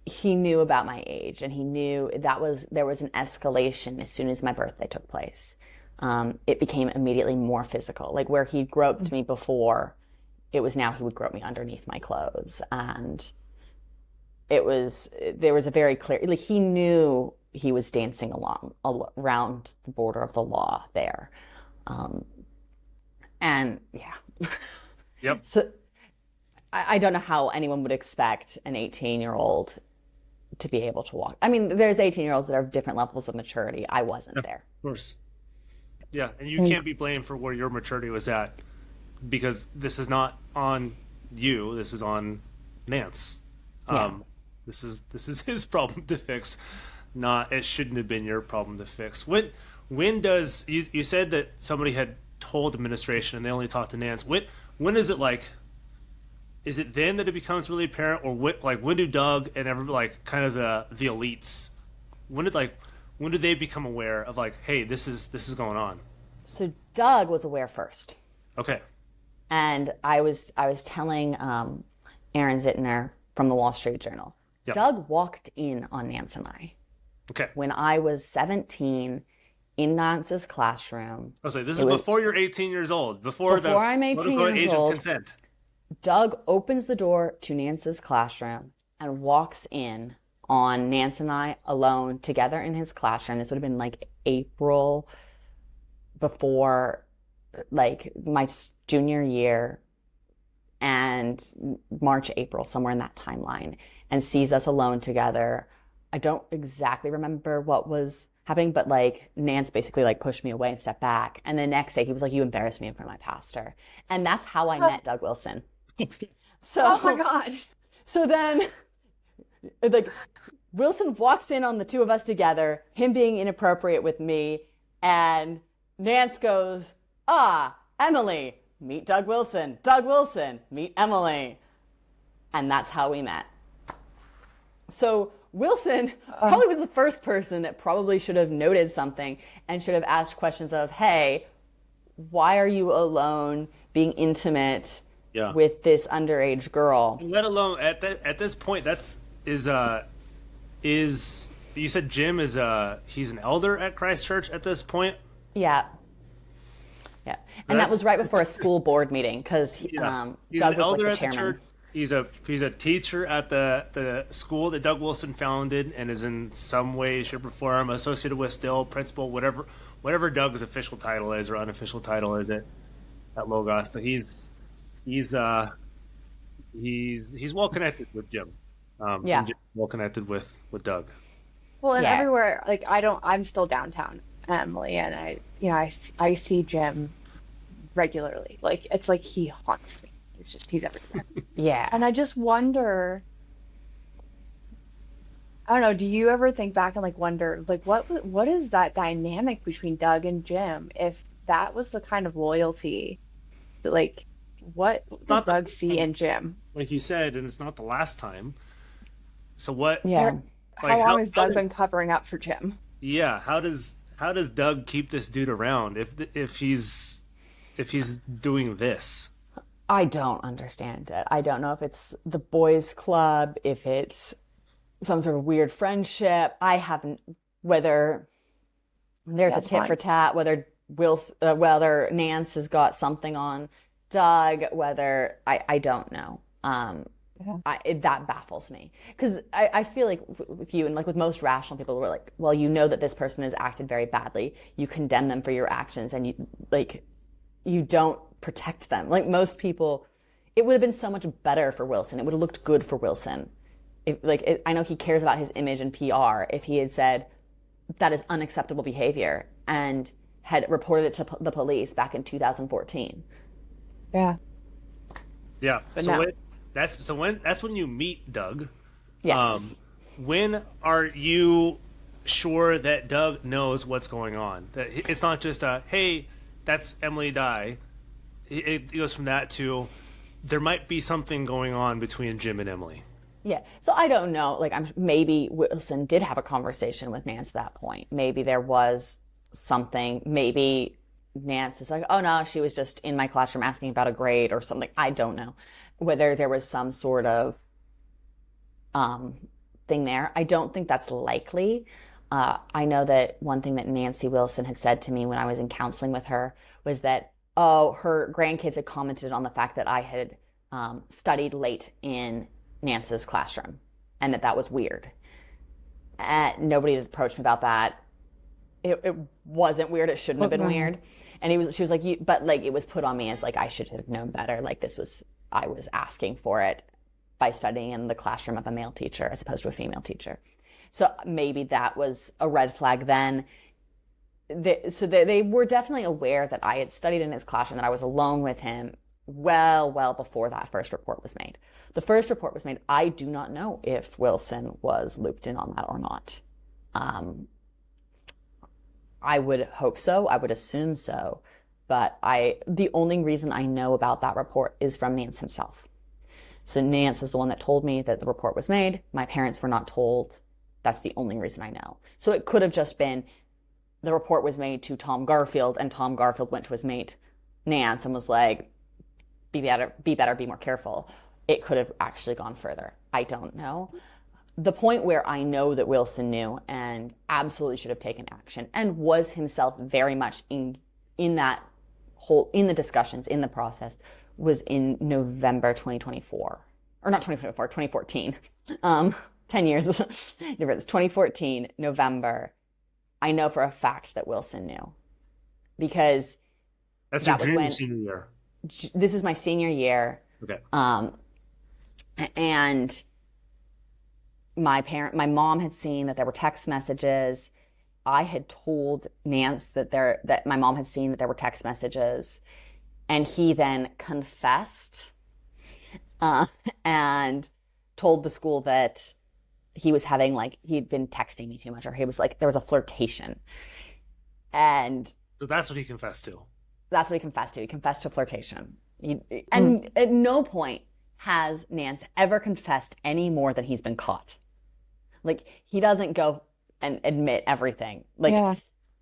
he knew about my age, and he knew there was an escalation as soon as my birthday took place. It became immediately more physical. Like where he groped me before, it was now he would grope me underneath my clothes. And there was a very clear, like he knew he was dancing around the border of the law there. And yeah. Yep. So I don't know how anyone would expect an 18-year-old to be able to walk. I mean, there's 18-year-olds that have different levels of maturity. I wasn't there. Of course. Yeah, and you can't be blamed for where your maturity was at, because this is not on you. This is on Nance. This is his problem to fix. It shouldn't have been your problem to fix. When does you said that somebody had told administration and they only talked to Nance? When is it like? Is it then that it becomes really apparent, or when do Doug and everybody, like kind of the elites? When did they become aware of like, hey, this is going on? So Doug was aware first. Okay. And I was telling Aaron Zittner from the Wall Street Journal. Yep. Doug walked in on Nance and I. Okay. When I was 17 in Nance's classroom. Oh, so this is before you're 18 years old. Before I'm 18 years age old, of consent. Doug opens the door to Nance's classroom and walks in on Nance and I alone together in his classroom. This would have been like April before like my junior year, and March, April, somewhere in that timeline, and sees us alone together. I don't exactly remember what was happening, but like Nance basically like pushed me away and stepped back. And the next day he was like, you embarrassed me in front of my pastor. And that's how I met Doug Wilson. So, oh my God. So then like Wilson walks in on the two of us together, him being inappropriate with me, and Nance goes, Emily, meet Doug Wilson. Doug Wilson, meet Emily. And that's how we met. So Wilson probably was the first person that probably should have noted something and should have asked questions of, hey, why are you alone being intimate with this underage girl? Let alone at this point, is you said Jim is he's an elder at Christ Church at this point? Yeah. Yeah. And that was right before a school board meeting, because he's Doug an was elder like the at the chairman. church. He's a teacher at the school that Doug Wilson founded, and is in some way, shape, or form associated with, still principal, whatever Doug's official title is or unofficial title is it. at Logos. So he's well connected with Jim. And Jim's well connected with Doug. Well, and Yeah. everywhere, like I'm still downtown, Emily, and I see Jim regularly. Like it's like he haunts me. He's everywhere. Yeah. And I just wonder, I don't know, do you ever think back and like wonder like what is that dynamic between Doug and Jim if that was the kind of loyalty that like what It's did not Doug see in Jim? like you said, and it's not the last time. So what? Yeah. How long has Doug been covering up for Jim? Yeah, how does Doug keep this dude around if he's doing this? I don't understand it. I don't know if it's the boys' club, if it's some sort of weird friendship. I haven't, whether there's That's a tit fine. for tat, whether Nance has got something on Doug, whether I don't know. That baffles me because I feel like with you and like with most rational people, we're like, well, you know that this person has acted very badly. You condemn them for your actions, and you don't protect them. Like most people, it would have been so much better for Wilson. It would have looked good for Wilson. I know he cares about his image and PR. If he had said that is unacceptable behavior and had reported it to the police back in 2014. Yeah. Yeah. But So no. that's when you meet Doug. Yes. When are you sure that Doug knows what's going on? That it's not just a hey, that's Emilie Dye. It goes from that to there might be something going on between Jim and Emily. Yeah. So I don't know. Like, maybe Wilson did have a conversation with Nance at that point. Maybe there was something. Maybe Nance is like, oh no, she was just in my classroom asking about a grade or something. I don't know whether there was some sort of thing there. I don't think that's likely. I know that one thing that Nancy Wilson had said to me when I was in counseling with her was that, her grandkids had commented on the fact that I had studied late in Nance's classroom and that was weird. Nobody had approached me about that. It wasn't weird. It shouldn't have been weird. And she was like, but like it was put on me as like I should have known better. Like I was asking for it by studying in the classroom of a male teacher as opposed to a female teacher. So maybe that was a red flag then. They were definitely aware that I had studied in his classroom, that I was alone with him well before that first report was made. The first report was made. I do not know if Wilson was looped in on that or not. I would hope so. I would assume so. But the only reason I know about that report is from Nance himself. So Nance is the one that told me that the report was made. My parents were not told. That's the only reason I know. So it could have just been the report was made to Tom Garfield, and Tom Garfield went to his mate Nance and was like, be better, be more careful. It could have actually gone further. I don't know. The point where I know that Wilson knew and absolutely should have taken action and was himself very much in the discussions, in the process, was in November 2024. Or not 2024, 2014. 10 years difference. 2014, November. I know for a fact that Wilson knew. Because That's that your junior when, senior year. This is my senior year. Okay. And my mom had seen that there were text messages. I had told Nance that my mom had seen that there were text messages, and he then confessed and told the school that he was having he'd been texting me too much, or he was there was a flirtation. And so that's what he confessed to. That's what he confessed to. He confessed to flirtation. And at no point has Nance ever confessed any more than he's been caught. He doesn't go and admit everything.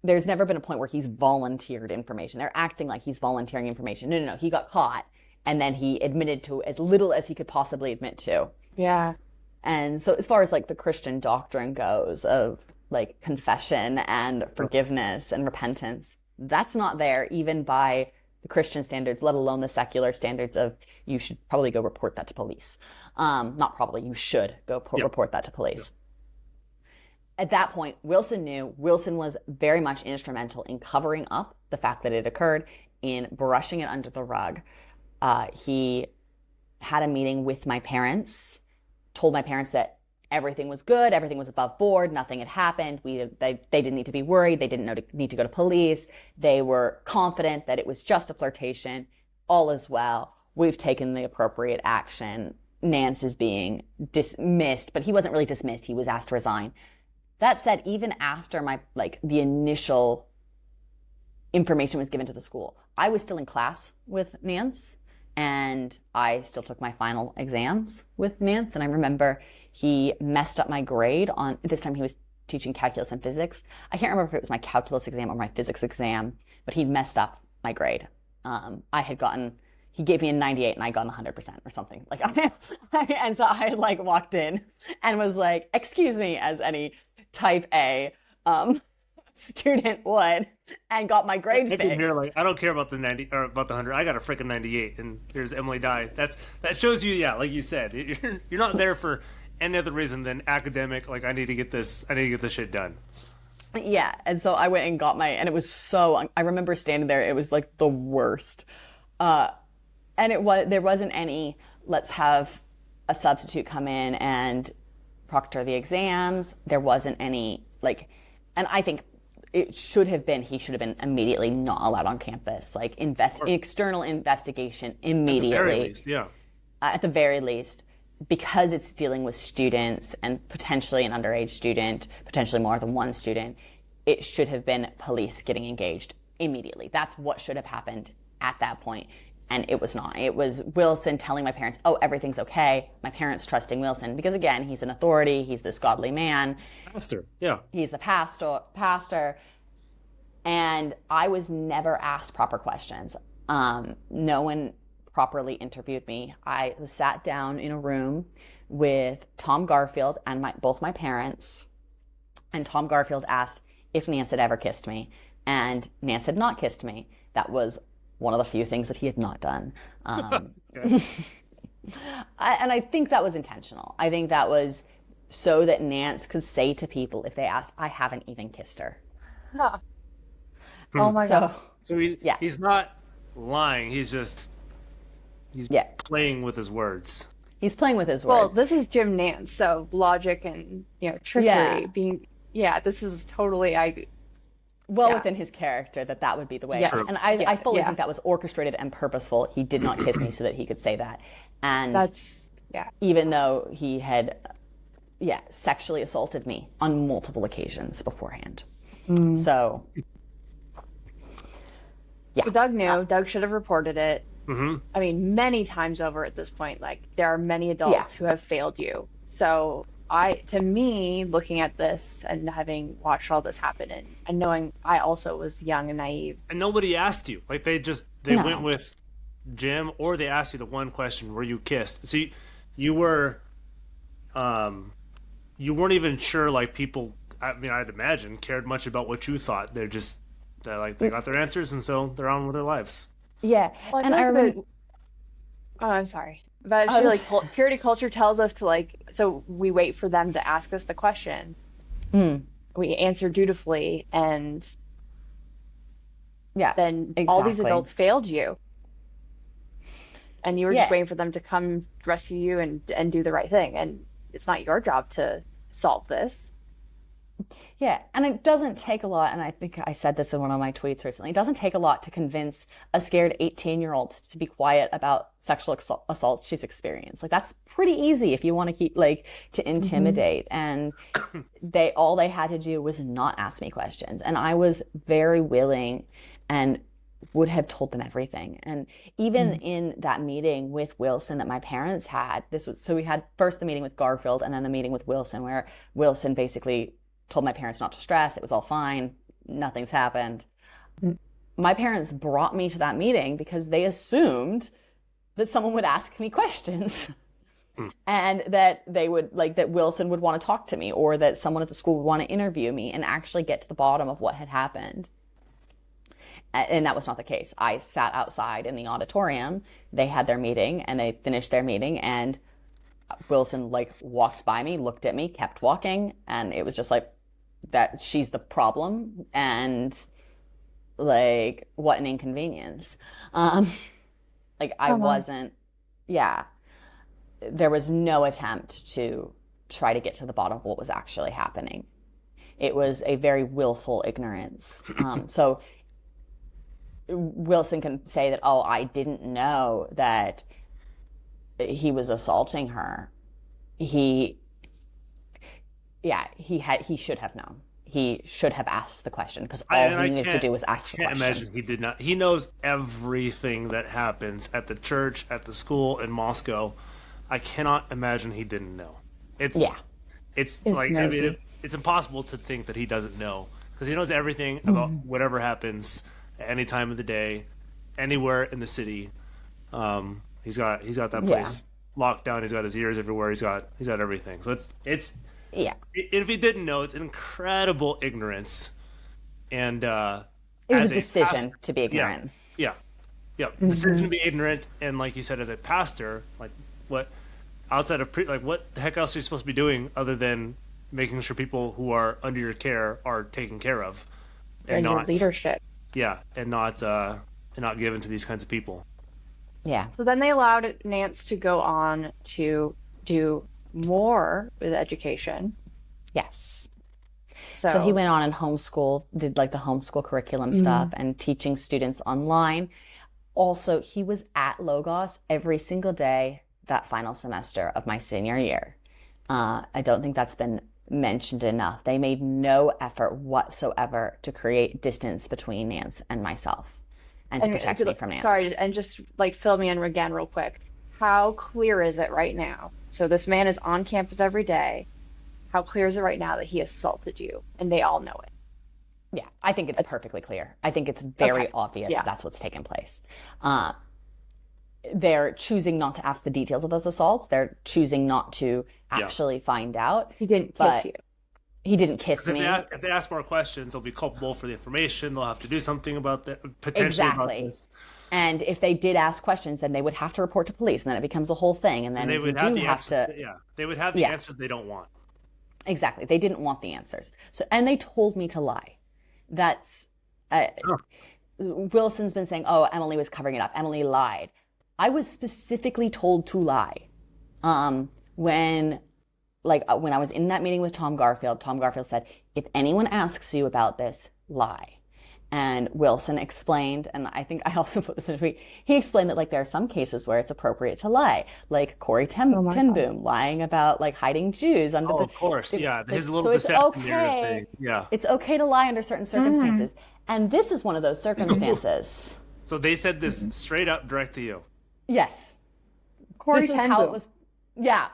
There's never been a point where he's volunteered information. They're acting like he's volunteering information. No. He got caught, and then he admitted to as little as he could possibly admit to. Yeah. And so as far as the Christian doctrine goes of confession and forgiveness and repentance, that's not there even by the Christian standards, let alone the secular standards of you should probably go report that to police. Not probably, you should go report that to police. At that point, Wilson knew. Wilson was very much instrumental in covering up the fact that it occurred in brushing it under the rug. He had a meeting with my parents, told my parents that everything was good, everything was above board, nothing had happened. They didn't need to be worried. They didn't need to go to police. They were confident that it was just a flirtation. All is well. We've taken the appropriate action. Nance is being dismissed, but he wasn't really dismissed. He was asked to resign. That said, even after the initial information was given to the school, I was still in class with Nance, and I still took my final exams with Nance. And I remember he messed up my grade on, this time he was teaching calculus and physics. I can't remember if it was my calculus exam or my physics exam, but he messed up my grade. He gave me a 98 and I got 100% or something. And so I walked in and was like, excuse me, as any type A student would, and got my grade fixed. Here, I don't care about the 90 or about the 100. I got a freaking 98, and here's Emilie Dye. That shows you, like you said, you're not there for any other reason than academic. I need to get this shit done. Yeah, and so I went and got and it was so. I remember standing there. It was the worst, and there wasn't any. Let's have a substitute come in and proctor the exams. There wasn't any and I think he should have been immediately not allowed on campus. External investigation immediately. At the very least, yeah. At the very least, because it's dealing with students and potentially an underage student, potentially more than one student, it should have been police getting engaged immediately. That's what should have happened at that point. And it was not. It was Wilson telling my parents, oh, everything's okay. My parents trusting Wilson because, again, he's an authority. He's this godly man. Pastor, yeah. He's the pastor. And I was never asked proper questions. No one properly interviewed me. I sat down in a room with Tom Garfield and both my parents. And Tom Garfield asked if Nance had ever kissed me. And Nance had not kissed me. That was one of the few things that he had not done. And I think that was intentional. I think that was so that Nance could say to people if they asked, I haven't even kissed her. Huh. Oh my God. So he's not lying. He's playing with his words. He's playing with his words. Well, this is Jim Nance, so logic and trickery this is totally within his character that would be the way. Yes. And I fully think that was orchestrated and purposeful. He did not kiss me so that he could say that. And even though he had sexually assaulted me on multiple occasions beforehand. So Doug knew. Doug should have reported it. Mm-hmm. I mean, many times over at this point. There are many adults who have failed you. So to me, looking at this and having watched all this happen and knowing I also was young and naive. And nobody asked you. They went with Jim, or they asked you the one question, were you kissed? So you were, you weren't even sure, people, I mean, I'd imagine, cared much about what you thought. They got their answers, and so they're on with their lives. Yeah. Well, and I remember... I'm sorry. But purity culture tells us to so we wait for them to ask us the question. We answer dutifully, and then all these adults failed you. And you were just waiting for them to come rescue you and do the right thing. And it's not your job to solve this. Yeah, and it doesn't take a lot, and I think I said this in one of my tweets recently, it doesn't take a lot to convince a scared 18-year-old to be quiet about sexual assaults she's experienced. That's pretty easy if you want to keep, to intimidate. And all they had to do was not ask me questions. And I was very willing and would have told them everything. And even in that meeting with Wilson that my parents had, so we had first the meeting with Garfield and then the meeting with Wilson, where Wilson basically told my parents not to stress. It was all fine. Nothing's happened. My parents brought me to that meeting because they assumed that someone would ask me questions and that they would that Wilson would want to talk to me, or that someone at the school would want to interview me and actually get to the bottom of what had happened. And that was not the case. I sat outside in the auditorium. They had their meeting and they finished their meeting, and Wilson walked by me, looked at me, kept walking, and it was just that she's the problem, and like, what an inconvenience. Like, I wasn't, yeah, there was no attempt to try to get to the bottom of what was actually happening. It was a very willful ignorance. So Wilson can say that, oh, I didn't know that he was assaulting her. He should have known. He should have asked the question, because all he needed to do was ask the question. I can't imagine he did not. He knows everything that happens at the church, at the school in Moscow. I cannot imagine he didn't know. It's like, I mean, it's impossible to think that he doesn't know, because he knows everything about whatever happens at any time of the day, anywhere in the city. He's got that place locked down. He's got his ears everywhere. He's got everything. So it's if he didn't know, it's incredible ignorance. And it was a decision to be ignorant. Decision to be ignorant. And like you said, as a pastor, like, what outside of what the heck else are you supposed to be doing other than making sure people who are under your care are taken care of, and not your leadership. And not given to these kinds of people. Yeah. So then they allowed Nance to go on to do more with education. Yes. So he went on and did like the homeschool curriculum stuff and teaching students online. Also, he was at Logos every single day that final semester of my senior year. I don't think that's been mentioned enough. They made no effort whatsoever to create distance between Nance and myself and to protect me from Nance. Sorry, and just like fill me in again real quick. How clear is it right now? So this man is on campus every day. How clear is it right now that he assaulted you? And they all know it. Yeah, I think it's perfectly clear. I think it's very obvious that that's what's taken place. They're choosing not to ask the details of those assaults. They're choosing not to actually find out. He didn't kiss you. He didn't kiss me. If they ask more questions, they'll be culpable for the information. They'll have to do something about that, potentially about this. And if they did ask questions, then they would have to report to police, and then it becomes a whole thing. And then they would have the answers. They would have the answers they don't want. Exactly. They didn't want the answers. So, and they told me to lie. That's Wilson's been saying, oh, Emilie was covering it up. Emilie lied. I was specifically told to lie. When I was in that meeting with Tom Garfield said, if anyone asks you about this, lie. And Wilson explained, and I think I also put this in a tweet, he explained that, like, there are some cases where it's appropriate to lie, like Corey Ten Boom lying about, like, hiding Jews under of course, his little so deception thing. Yeah. It's okay to lie under certain circumstances. And this is one of those circumstances. So they said this straight up direct to you. Yes. Corey This was how it was. Yeah.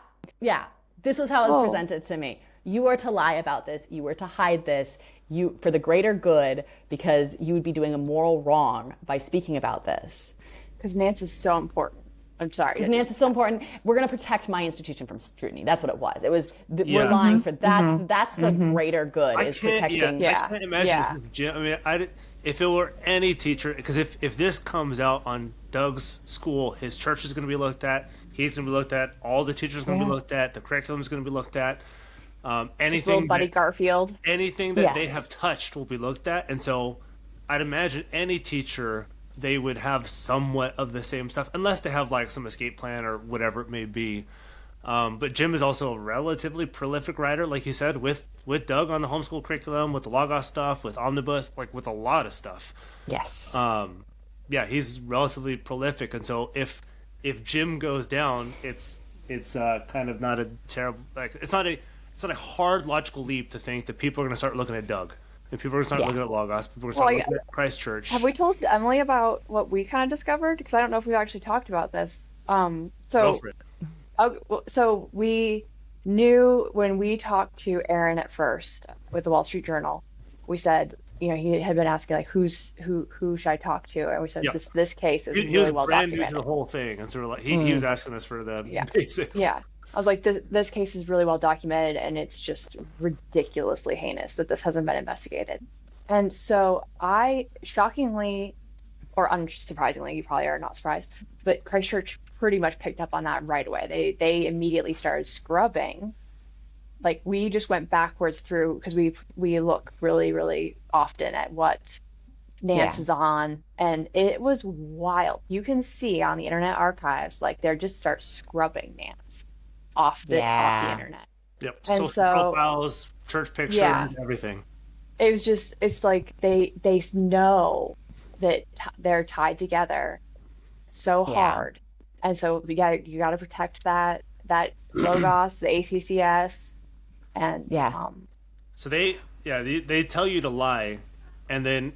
This was how it was presented to me. You are to lie about this. You were to hide this. You for the greater good, because you would be doing a moral wrong by speaking about this. Because Nance is so important. I'm sorry. Because Nance is so important. We're going to protect my institution from scrutiny. That's what it was. It was we're lying for that's the greater good is protecting. I can't imagine Jim. I mean, if it were any teacher, because if this comes out on Doug's school, his church is going to be looked at. He's going to be looked at. All the teachers are going to be looked at. The curriculum is going to be looked at. Anything, little buddy Garfield. Anything that they have touched will be looked at, and so I'd imagine any teacher, they would have somewhat of the same stuff, unless they have like some escape plan or whatever it may be. But Jim is also a relatively prolific writer, like you said, with Doug on the homeschool curriculum, with the Logos stuff, with Omnibus, like with a lot of stuff. Yes. He's relatively prolific, and so if Jim goes down, it's kind of not a terrible, like it's not a hard logical leap to think that people are going to start looking at Doug. And people are going to start looking at Logos. People are going to start looking at Christ Church. Have we told Emilie about what we kind of discovered? Because I don't know if we've actually talked about this. Go for it. So we knew when we talked to Aaron at first with the Wall Street Journal, we said, he had been asking, like, who should I talk to? And we said, this case is really well documented. He was brand new to the whole thing. And so we're like, he was asking us for the basics. Yeah. I was like, this case is really well documented, and it's just ridiculously heinous that this hasn't been investigated. And so I, shockingly, or unsurprisingly, you probably are not surprised, but Christchurch pretty much picked up on that right away. They immediately started scrubbing. Like, we just went backwards through, because we look really, really often at what Nance is on, and it was wild. You can see on the Internet Archives, like they just start scrubbing Nance off the internet. Yep. And Social so, profiles, church yeah, pictures, everything. it was just, it's like they know that they're tied together so Yeah. hard. And so you got to protect that logos, the ACCS, and Yeah. So they tell you to lie, and then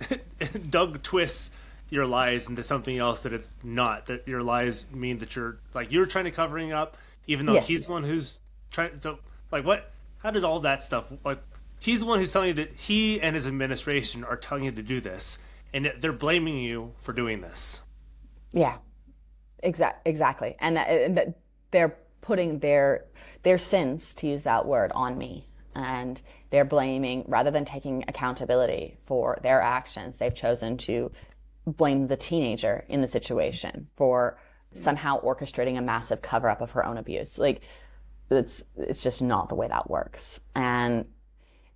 Doug twists your lies into something else that it's not. That your lies mean that you're trying to covering up, even though he's Yes. the one who's trying. So like what? How does all that stuff like? He's the one who's telling you that he and his administration are telling you to do this, and yet they're blaming you for doing this. Yeah. Exactly. And that they're putting their sins, to use that word, on me. And they're blaming, rather than taking accountability for their actions, they've chosen to blame the teenager in the situation for somehow orchestrating a massive cover up of her own abuse. Like, it's just not the way that works. And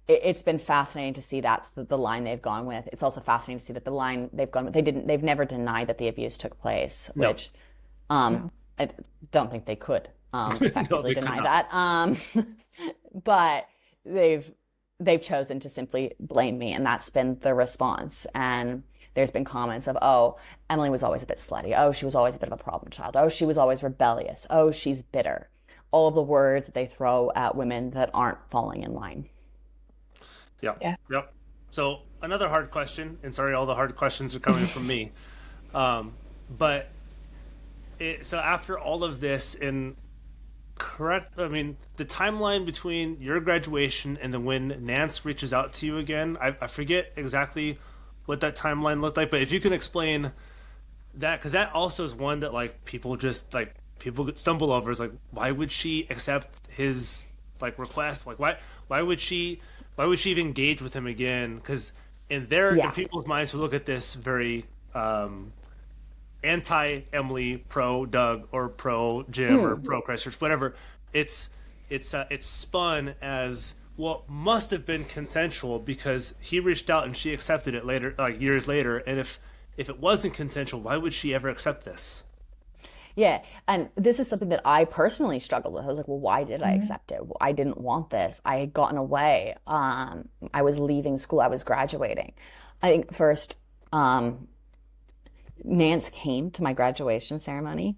it's been fascinating to see that's the line they've gone with. It's also fascinating to see that the line they've gone with, they've never denied that the abuse took place, No. which I don't think they could effectively could deny not. that. But they've chosen to simply blame me, and that's been the response. And there's been comments of, oh, Emily was always a bit slutty. Oh, she was always a bit of a problem child. Oh, she was always rebellious. Oh, she's bitter. All of the words that they throw at women that aren't falling in line. Yep. Yeah. Yep. So another hard question, and sorry, all the hard questions are coming from me. But so after all of this, the timeline between your graduation and then when Nance reaches out to you again, I forget exactly what that timeline looked like, but if you can explain that, because that also is one that like people stumble over. Is like, why would she accept his like request? Like, why would she even engage with him again? Because in people's minds who look at this very anti-Emily, pro-Doug, or pro-Jim, or pro-Christchurch, whatever, it's spun as what must have been consensual because he reached out and she accepted it later, like years later. And if it wasn't consensual, why would she ever accept this? Yeah, and this is something that I personally struggled with. I was like, well, why did I accept it? I didn't want this. I had gotten away. I was leaving school. I was graduating. I think first, Nance came to my graduation ceremony.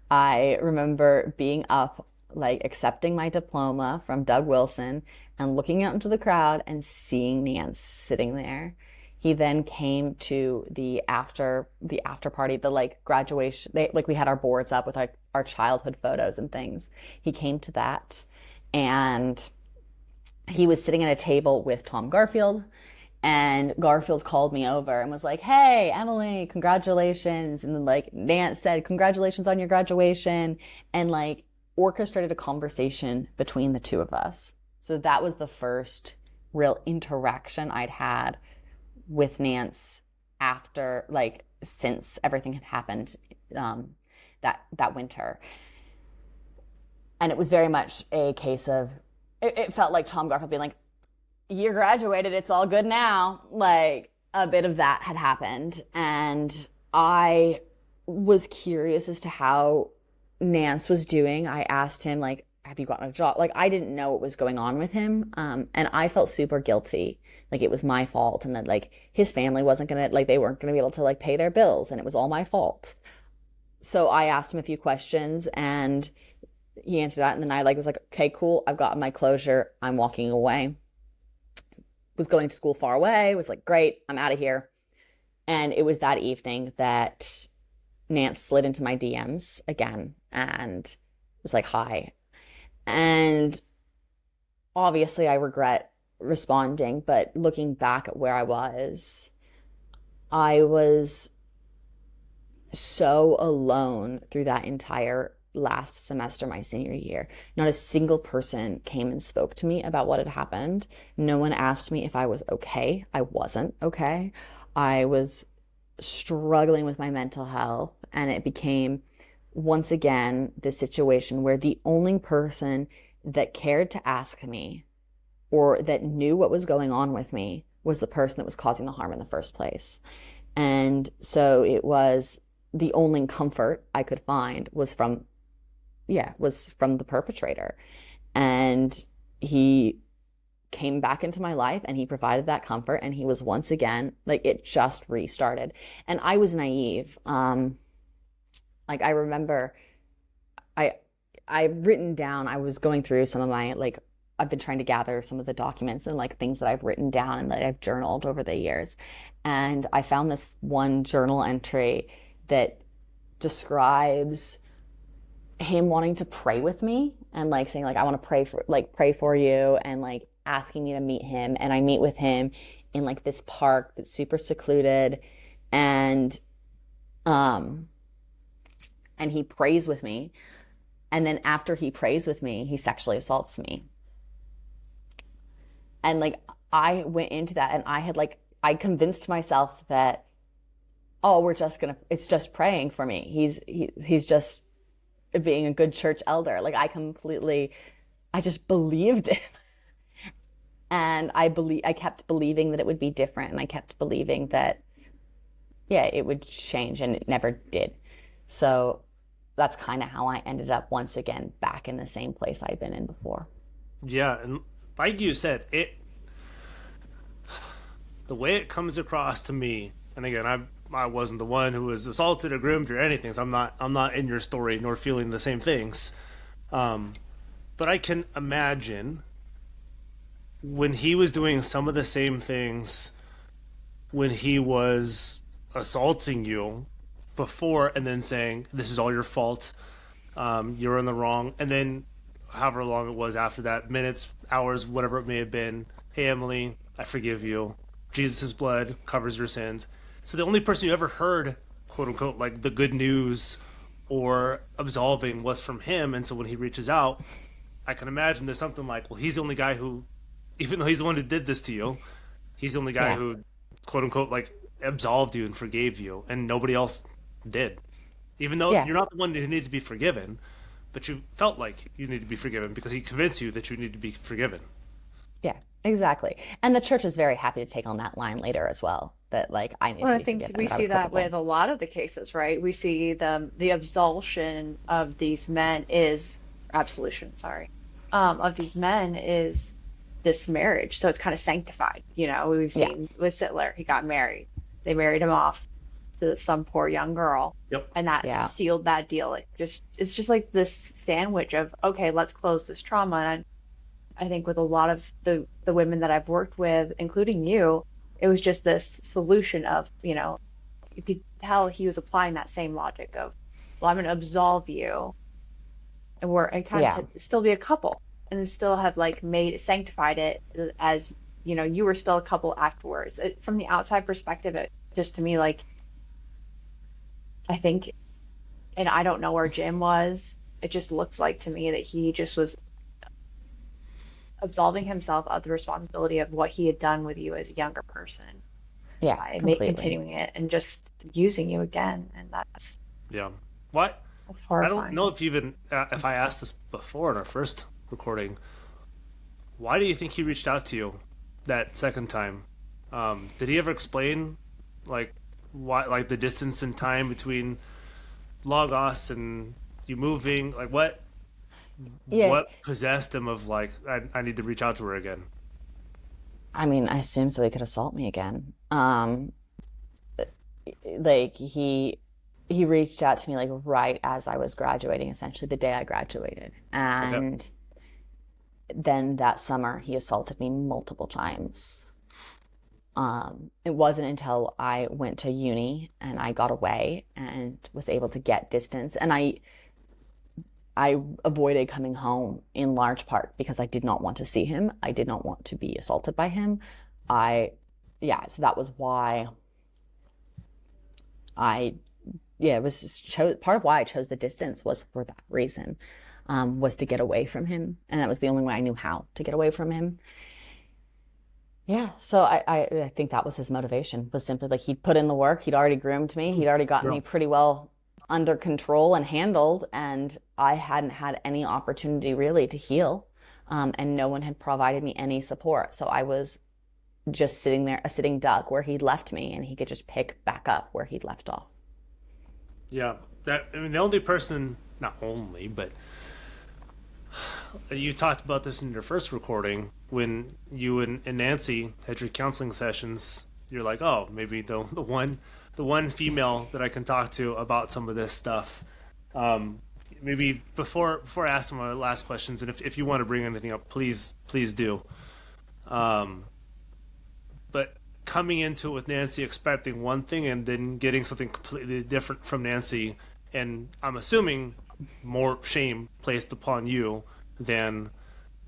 I remember being up, like accepting my diploma from Doug Wilson and looking out into the crowd and seeing Nance sitting there. He then came to the after party, the like graduation. We had our boards up with like our childhood photos and things. He came to that, and he was sitting at a table with Tom Garfield. And Garfield called me over and was like, "Hey, Emily, congratulations!" And then like Nance said, "Congratulations on your graduation," and like orchestrated a conversation between the two of us. So that was the first real interaction I'd had with Nance after, like, since everything had happened that winter. And it was very much a case of, it felt like Tom Garfield being like, "You graduated, it's all good now." Like, a bit of that had happened. And I was curious as to how Nance was doing. I asked him, like, "Have you gotten a job?" Like, I didn't know what was going on with him. And I felt super guilty. Like, it was my fault. And that, like, his family wasn't going to, like, they weren't going to be able to, like, pay their bills. And it was all my fault. So I asked him a few questions and he answered that. And then I, like, was like, "Okay, cool. I've got my closure. I'm walking away." Was going to school far away. Was like, "Great. I'm out of here." And it was that evening that Nance slid into my DMs again and was like, "Hi." And obviously I regret responding, but looking back at where I was so alone through that entire last semester, my senior year. Not a single person came and spoke to me about what had happened. No one asked me if I was okay. I wasn't okay. I was struggling with my mental health, and it became once again this situation where the only person that cared to ask me or that knew what was going on with me was the person that was causing the harm in the first place. And so it was the only comfort I could find was from the perpetrator. And he came back into my life and he provided that comfort, and he was once again, like, it just restarted. And I was naive. Like, I remember I've written down, I was going through some of my, like, I've been trying to gather some of the documents and like things that I've written down and that I've journaled over the years. And I found this one journal entry that describes him wanting to pray with me and like saying like, I want to pray for you, and like asking me to meet him. And I meet with him in like this park that's super secluded, and he prays with me. And then after he prays with me, he sexually assaults me. And like, I went into that and I convinced myself that, oh, it's just praying for me. He's just being a good church elder. Like, I just believed it. And I kept believing that it would be different. And I kept believing that, yeah, it would change, and it never did. So that's kind of how I ended up once again back in the same place I'd been in before. Yeah, and like you said, the way it comes across to me, and again, I wasn't the one who was assaulted or groomed or anything, so I'm not in your story nor feeling the same things. But I can imagine when he was doing some of the same things when he was assaulting you before, and then saying, this is all your fault, you're in the wrong, and then however long it was after that, minutes, hours, whatever it may have been, hey Emily, I forgive you, Jesus' blood covers your sins. So the only person you ever heard, quote unquote, like the good news or absolving was from him. And so when he reaches out, I can imagine there's something like, well, he's the only guy who, even though he's the one who did this to you, he's the only guy who, quote unquote, like absolved you and forgave you, and nobody else did. Even though you're not the one who needs to be forgiven, but you felt like you need to be forgiven because he convinced you that you need to be forgiven. Yeah, exactly. And the church was very happy to take on that line later as well. That like, I need to be I think forgiven. we see that with a lot of the cases, right? We see the absolution of these men is of these men is this marriage. So it's kind of sanctified. You know, we've seen with Sittler, he got married. They married him off to some poor young girl. Yep. And that sealed that deal. It's just like this sandwich of, okay, let's close this trauma. And I think with a lot of the women that I've worked with, including you, it was just this solution of, you know, you could tell he was applying that same logic of, well, I'm going to absolve you, and kind of still be a couple, and still have like sanctified it as, you know, you were still a couple afterwards. From the outside perspective, it just, to me, like, I think, and I don't know where Jim was, it just looks like to me that he just was absolving himself of the responsibility of what he had done with you as a younger person. Yeah, by completely. continuing it and just using you again. And that's What? That's horrifying. I don't know if if I asked this before in our first recording. Why do you think he reached out to you that second time? Did he ever explain, like, why, like the distance in time between Lagos and you moving? Like, what possessed him of like, I need to reach out to her again? I mean, I assume so he could assault me again. Like he reached out to me like right as I was graduating, essentially the day I graduated. And then that summer he assaulted me multiple times. It wasn't until I went to uni and I got away and was able to get distance. And I avoided coming home in large part because I did not want to see him. I did not want to be assaulted by him. So that was why it was just part of why I chose the distance was for that reason, was to get away from him. And that was the only way I knew how to get away from him. Yeah, so I think that was his motivation, was simply like he'd put in the work, he'd already groomed me, he'd already gotten me pretty well under control and handled, and I hadn't had any opportunity really to heal, and no one had provided me any support. So I was just sitting there, a sitting duck where he'd left me, and he could just pick back up where he'd left off. Yeah, the only person, not only, but you talked about this in your first recording when you and Nancy had your counseling sessions. You're like, oh, maybe the one female that I can talk to about some of this stuff. Maybe before I ask some of my last questions, and if you want to bring anything up, please do. But coming into it with Nancy expecting one thing and then getting something completely different from Nancy, and I'm assuming more shame placed upon you than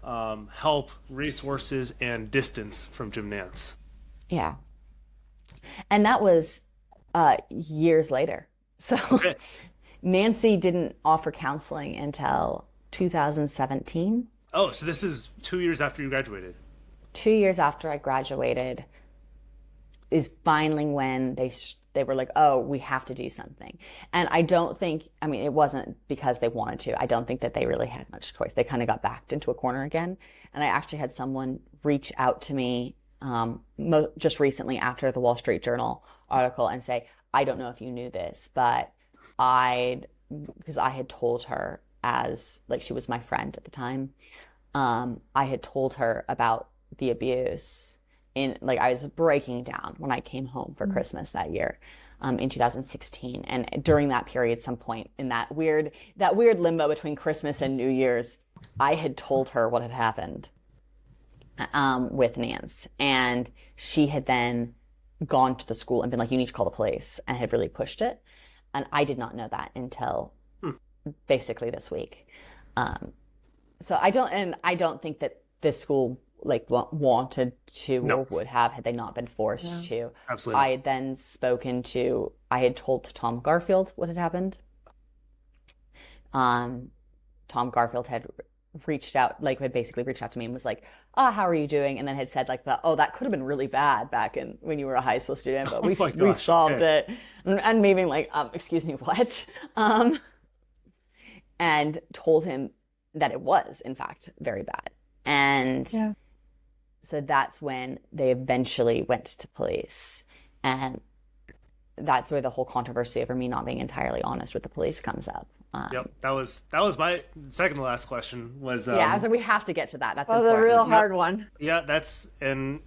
help, resources, and distance from Jim Nance. Yeah. And that was years later. So okay. Nancy didn't offer counseling until 2017. Oh, so this is 2 years after you graduated. 2 years after I graduated is finally when they were like, oh, we have to do something. And I don't think, I mean, it wasn't because they wanted to. I don't think that they really had much choice. They kind of got backed into a corner again. And I actually had someone reach out to me just recently after the Wall Street Journal article and say, I don't know if you knew this, but because I had told her, as like she was my friend at the time, I had told her about the abuse. I was breaking down when I came home for Christmas that year, in 2016. And during that period, some point in that weird limbo between Christmas and New Year's, I had told her what had happened with Nance. And she had then gone to the school and been like, you need to call the police, and had really pushed it. And I did not know that until basically this week. So I don't think that this school wanted to or would have had they not been forced to. Absolutely. I had then I had told Tom Garfield what had happened. Tom Garfield had basically reached out to me and was like, how are you doing? And then had said that could have been really bad back when you were a high school student, but we solved it. And maybe excuse me, what? And told him that it was, in fact, very bad. And so that's when they eventually went to police. And that's where the whole controversy over me not being entirely honest with the police comes up. Yep, that was my second to last question. Was I was like, we have to get to that. That's important. A real hard one. Yeah, that's probably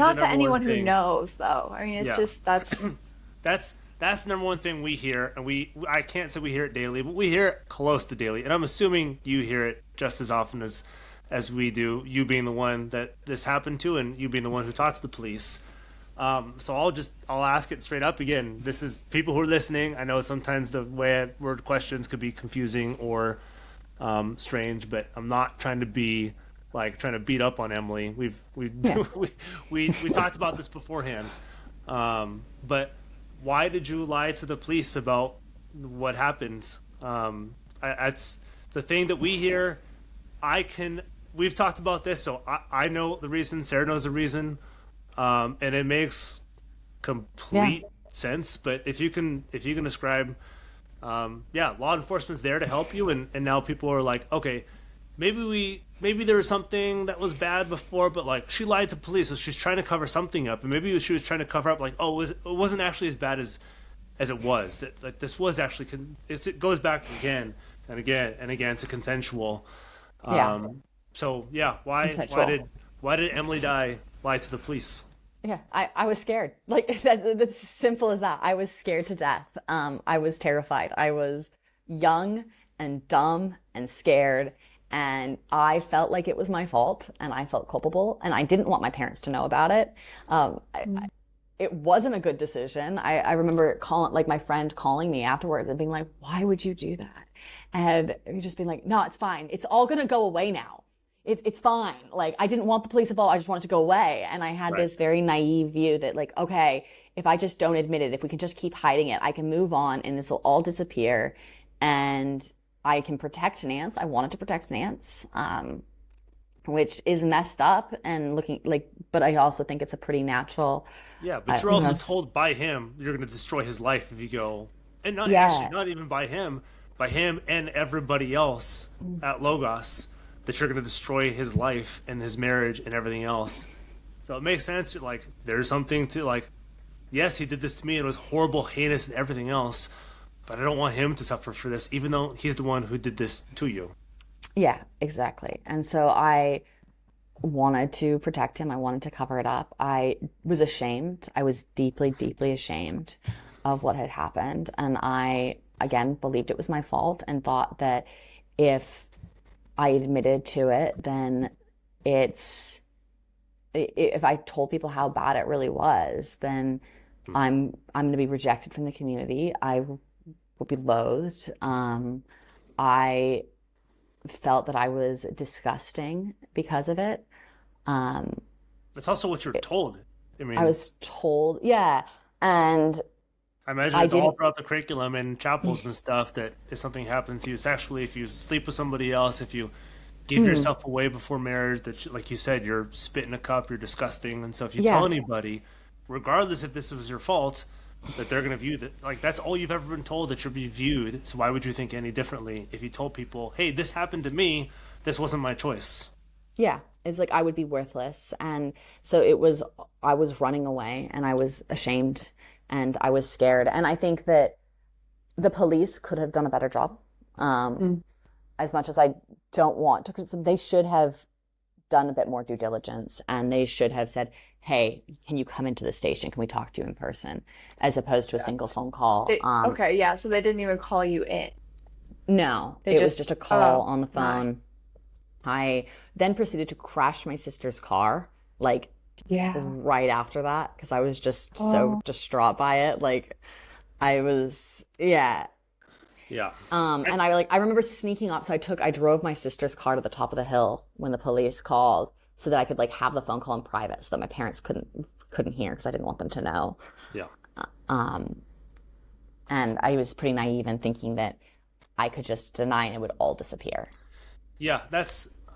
not the number to anyone one thing. Who knows, though. I mean, it's just that's that's the number one thing we hear, and I can't say we hear it daily, but we hear it close to daily, and I'm assuming you hear it just as often as we do. You being the one that this happened to, and you being the one who talked to the police. So I'll ask it straight up again. This is people who are listening. I know sometimes the way I word questions could be confusing or strange, but I'm not trying to be trying to beat up on Emily. We talked about this beforehand. But why did you lie to the police about what happened? That's the thing that we hear. We've talked about this, so I know the reason. Sarah knows the reason. And it makes complete sense. But if you can describe, law enforcement's there to help you, and now people are like, okay, maybe there was something that was bad before, but she lied to police, so she's trying to cover something up, and maybe she was trying to cover up it wasn't actually as bad as it was. That this was actually it goes back again and again and again to consensual. So why did Emilie Dye lie to the police? Yeah, I was scared. That's simple as that. I was scared to death. I was terrified. I was young and dumb and scared, and I felt like it was my fault, and I felt culpable, and I didn't want my parents to know about it. It wasn't a good decision. I remember my friend calling me afterwards and being like, "Why would you do that?" And just being like, "No, it's fine. It's all gonna go away now. It's fine. I didn't want the police involved. I just wanted to go away." And I had this very naive view that okay, if I just don't admit it, if we can just keep hiding it, I can move on and this will all disappear and I can protect Nance. I wanted to protect Nance, which is messed up and but I also think it's a pretty natural. Yeah, but you're also told by him you're going to destroy his life if you go, and not even by him and everybody else at Logos. that you're going to destroy his life and his marriage and everything else. So it makes sense. Like, there's something to, like, yes, he did this to me. It was horrible, heinous, and everything else. But I don't want him to suffer for this, even though he's the one who did this to you. Yeah, exactly. And so I wanted to protect him. I wanted to cover it up. I was ashamed. I was deeply, deeply ashamed of what had happened. And I, again, believed it was my fault and thought that if I admitted to it, then if I told people how bad it really was, then I'm going to be rejected from the community. I would be loathed. I felt that I was disgusting because of it. That's also what you're told. I mean, I was told, yeah. And I imagine it's all throughout the curriculum and chapels and stuff that if something happens to you sexually, if you sleep with somebody else, if you give yourself away before marriage, that, like you said, you're spit in a cup, you're disgusting. And so if you tell anybody, regardless if this was your fault, that they're going to view that, like, that's all you've ever been told, that you'll be viewed. So why would you think any differently if you told people, hey, this happened to me, this wasn't my choice? Yeah, it's like I would be worthless. And so I was running away and I was ashamed and I was scared. And I think that the police could have done a better job. As much as I don't want to, because they should have done a bit more due diligence and they should have said, hey, can you come into the station? Can we talk to you in person? As opposed to a single phone call. Okay, yeah, so they didn't even call you in. No, it was just a call on the phone. I then proceeded to crash my sister's car, like, right after that, because I was just so distraught by it. Like, I was, yeah. And I remember sneaking off. So I drove my sister's car to the top of the hill when the police called, so that I could, like, have the phone call in private, so that my parents couldn't hear, because I didn't want them to know. Yeah. And I was pretty naive in thinking that I could just deny and it would all disappear. Yeah,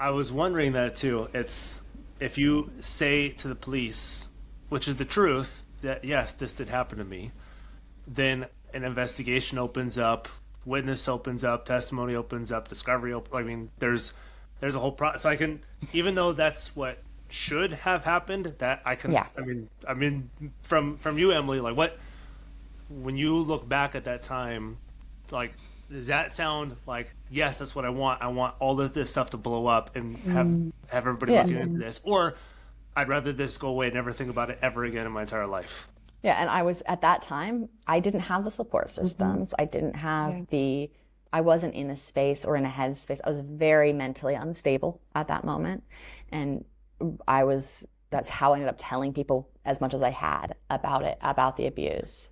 I was wondering that too. It's, if you say to the police, which is the truth, that yes, this did happen to me, then an investigation opens up, witness opens up, testimony opens up, discovery I mean, there's a whole process. So I can, even though that's what should have happened, that I can, I mean, from you, Emily, like, what, when you look back at that time, like, does that sound like, yes, that's what I want? I want all of this stuff to blow up and have everybody looking into this, or I'd rather this go away and never think about it ever again in my entire life. Yeah, and I was, at that time, I didn't have the support systems. I didn't have I wasn't in a space or in a headspace. I was very mentally unstable at that moment. And that's how I ended up telling people as much as I had about it, about the abuse.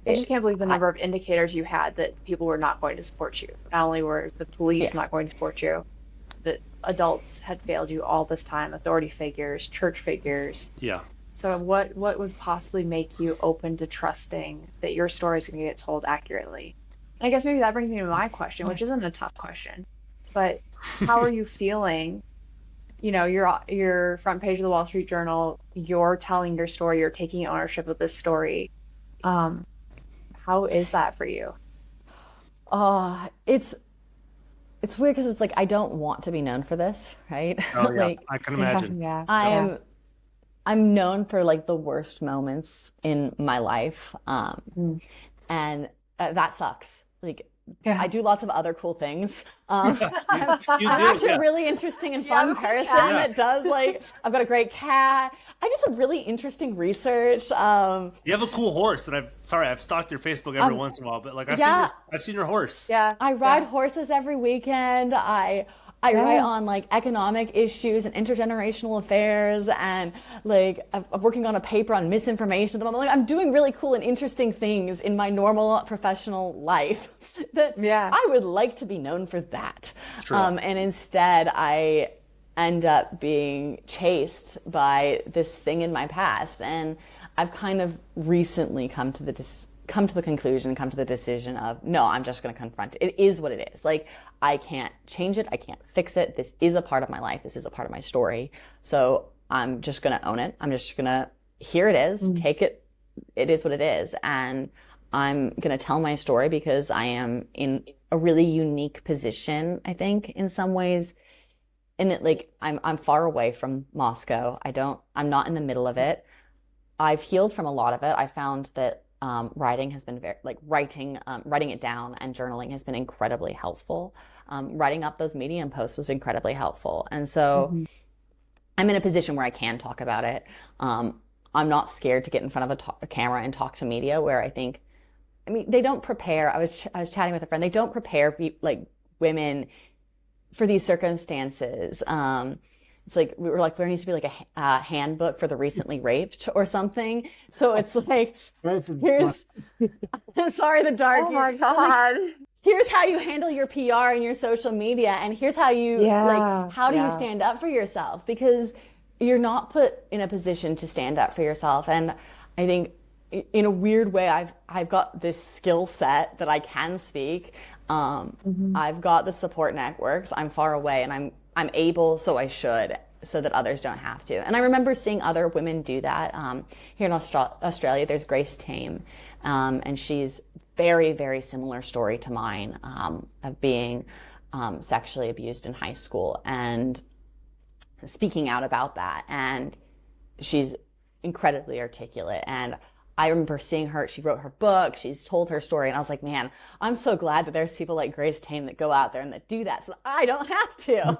I just can't believe the number of indicators you had that people were not going to support you. Not only were the police not going to support you, that adults had failed you all this time, authority figures, church figures. Yeah. So what would possibly make you open to trusting that your story is going to get told accurately? And I guess maybe that brings me to my question, which isn't a tough question, but how are you feeling? You know, you're front page of the Wall Street Journal, you're telling your story, you're taking ownership of this story. How is that for you? It's weird because it's like, I don't want to be known for this, right? Oh, yeah. Like, I can imagine. I'm known for, like, the worst moments in my life. And that sucks. Like, I do lots of other cool things. I'm actually a really interesting and fun person that does, like, I've got a great cat. I do some really interesting research. You have a cool horse, and I've stalked your Facebook every once in a while, but, like, I've seen your horse. Yeah. I ride horses every weekend. I write on, like, economic issues and intergenerational affairs, and, like, I'm working on a paper on misinformation at the moment. Like, I'm doing really cool and interesting things in my normal professional life that I would like to be known for that. And instead, I end up being chased by this thing in my past, and I've kind of recently come to the decision of, no, I'm just going to confront it. It is what it is. Like, I can't change it. I can't fix it. This is a part of my life. This is a part of my story. So I'm just going to own it. I'm just going to, here it is, take it. It is what it is. And I'm going to tell my story because I am in a really unique position, I think, in some ways, in that like I'm far away from Moscow. I'm not in the middle of it. I've healed from a lot of it. I found that writing has been very like writing it down and journaling has been incredibly helpful. Writing up those Medium posts was incredibly helpful. And so I'm in a position where I can talk about it. I'm not scared to get in front of a camera and talk to media, where I mean, they don't prepare. I was chatting with a friend. They don't prepare like women for these circumstances. It's like we were like there needs to be like a handbook for the recently raped or something. So it's like here's sorry the dark. Oh my God. Like, here's how you handle your PR and your social media, and here's how you like how do you stand up for yourself, because you're not put in a position to stand up for yourself. And I think in a weird way I've got this skill set that I can speak. I've got the support networks. I'm far away and I'm able, so I should, so that others don't have to. And I remember seeing other women do that. Here in Australia, there's Grace Tame, and she's very, very similar story to mine, of being sexually abused in high school and speaking out about that. And she's incredibly articulate. And I remember seeing her, she wrote her book, she's told her story, and I was like, man, I'm so glad that there's people like Grace Tame that go out there and that do that so that I don't have to.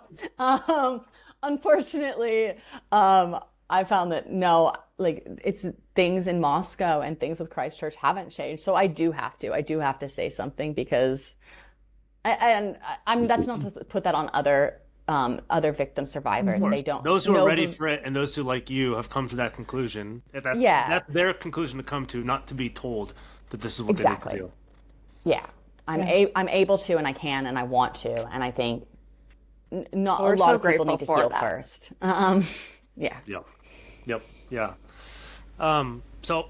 Unfortunately, I found that no, like it's things in Moscow and things with Christchurch haven't changed. So I do have to say something, because, I'm that's not to put that on other victim survivors. They don't. Those who are ready for it, and those who, like you, have come to that conclusion. If that's their conclusion to come to, not to be told that this is what they need to do. Yeah, I'm able to, and I can, and I want to, and I think not a lot of people need to heal first. Yeah. Yeah. So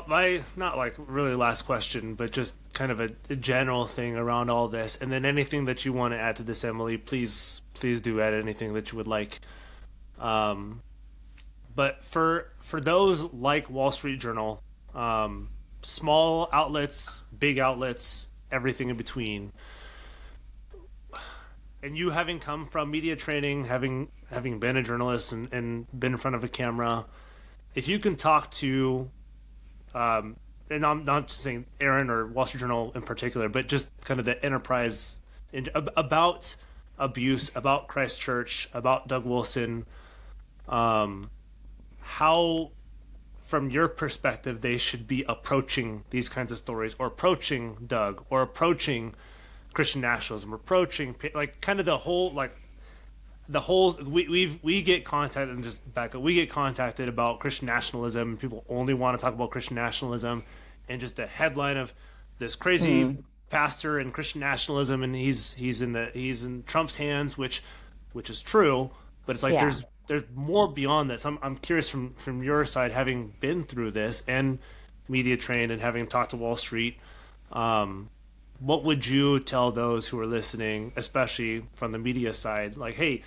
my not like really last question, but just kind of a general thing around all this, and then anything that you want to add to this, Emily, please do add anything that you would like. But for those like Wall Street Journal, small outlets, big outlets, everything in between, and you having come from media training, having been a journalist and been in front of a camera, if you can talk to and I'm not just saying Aaron or Wall Street Journal in particular, but just kind of the enterprise about abuse, about Christchurch, about Doug Wilson, how, from your perspective, they should be approaching these kinds of stories, or approaching Doug, or approaching Christian nationalism, or approaching like kind of the whole we get contacted, and just back up, we get contacted about Christian nationalism. People only want to talk about Christian nationalism, and just the headline of this crazy pastor in Christian nationalism, and he's in Trump's hands, which is true, but it's like there's more beyond that. So I'm curious from your side, having been through this and media trained and having talked to Wall Street, what would you tell those who are listening, especially from the media side, like, hey,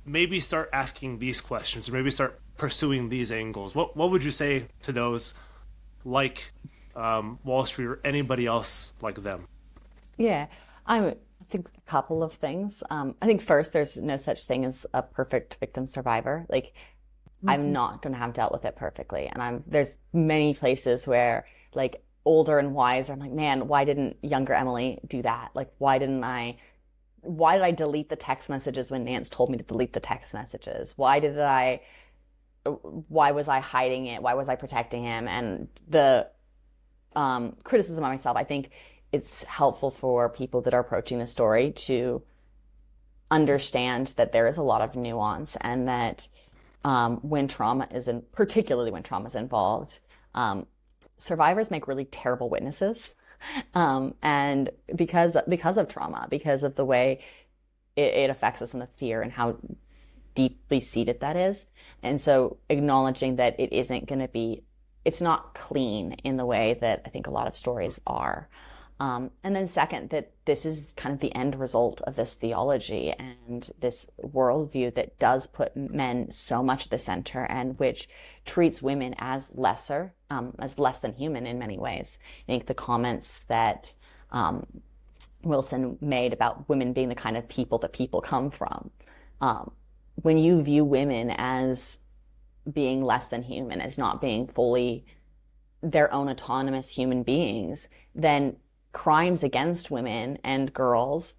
maybe start asking these questions, or maybe start pursuing these angles? What would you say to those like Wall Street or anybody else like them? Yeah, I think a couple of things. I think first, there's no such thing as a perfect victim survivor. Like, I'm not going to have dealt with it perfectly, and there's many places where, like, older and wiser, I'm like, man, why didn't younger Emily do that? Like, why did I delete the text messages when Nance told me to delete the text messages? Why was I hiding it? Why was I protecting him? And the criticism of myself, I think it's helpful for people that are approaching the story to understand that there is a lot of nuance, and that particularly when trauma is involved, survivors make really terrible witnesses, and because of trauma, because of the way it affects us, and the fear and how deeply seated that is. And so acknowledging that it's not clean in the way that I think a lot of stories are. And then second, that this is kind of the end result of this theology and this worldview that does put men so much at the center, and which treats women as lesser, as less than human in many ways. I think the comments that Wilson made about women being the kind of people that people come from. When you view women as being less than human, as not being fully their own autonomous human beings, then crimes against women and girls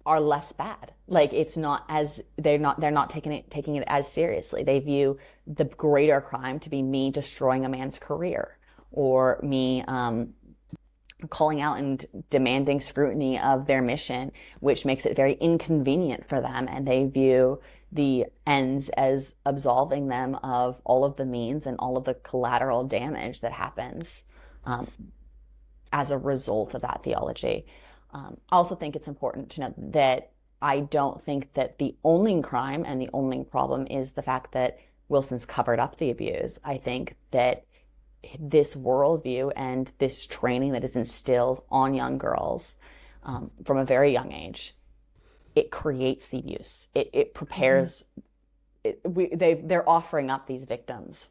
are less bad. Like, it's not as, they're not taking it as seriously. They view the greater crime to be me destroying a man's career, or me calling out and demanding scrutiny of their mission, which makes it very inconvenient for them. And they view the ends as absolving them of all of the means and all of the collateral damage that happens as a result of that theology. I also think it's important to note that I don't think that the only crime and the only problem is the fact that Wilson's covered up the abuse. I think that this worldview and this training that is instilled on young girls from a very young age, it creates the abuse. It prepares. They're offering up these victims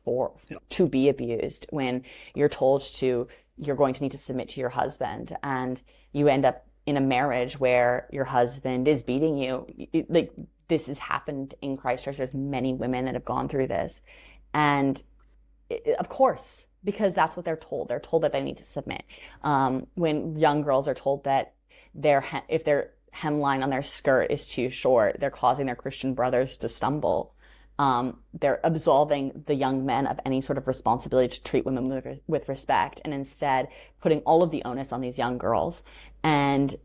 to be abused. When you're told you're going to need to submit to your husband, and you end up in a marriage where your husband is beating you. Like, this has happened in Christchurch. There's many women that have gone through this, and of course, because that's what they're told. They're told that they need to submit. When young girls are told that if their hemline on their skirt is too short, they're causing their Christian brothers to stumble. They're absolving the young men of any sort of responsibility to treat women with respect, and instead putting all of the onus on these young girls. And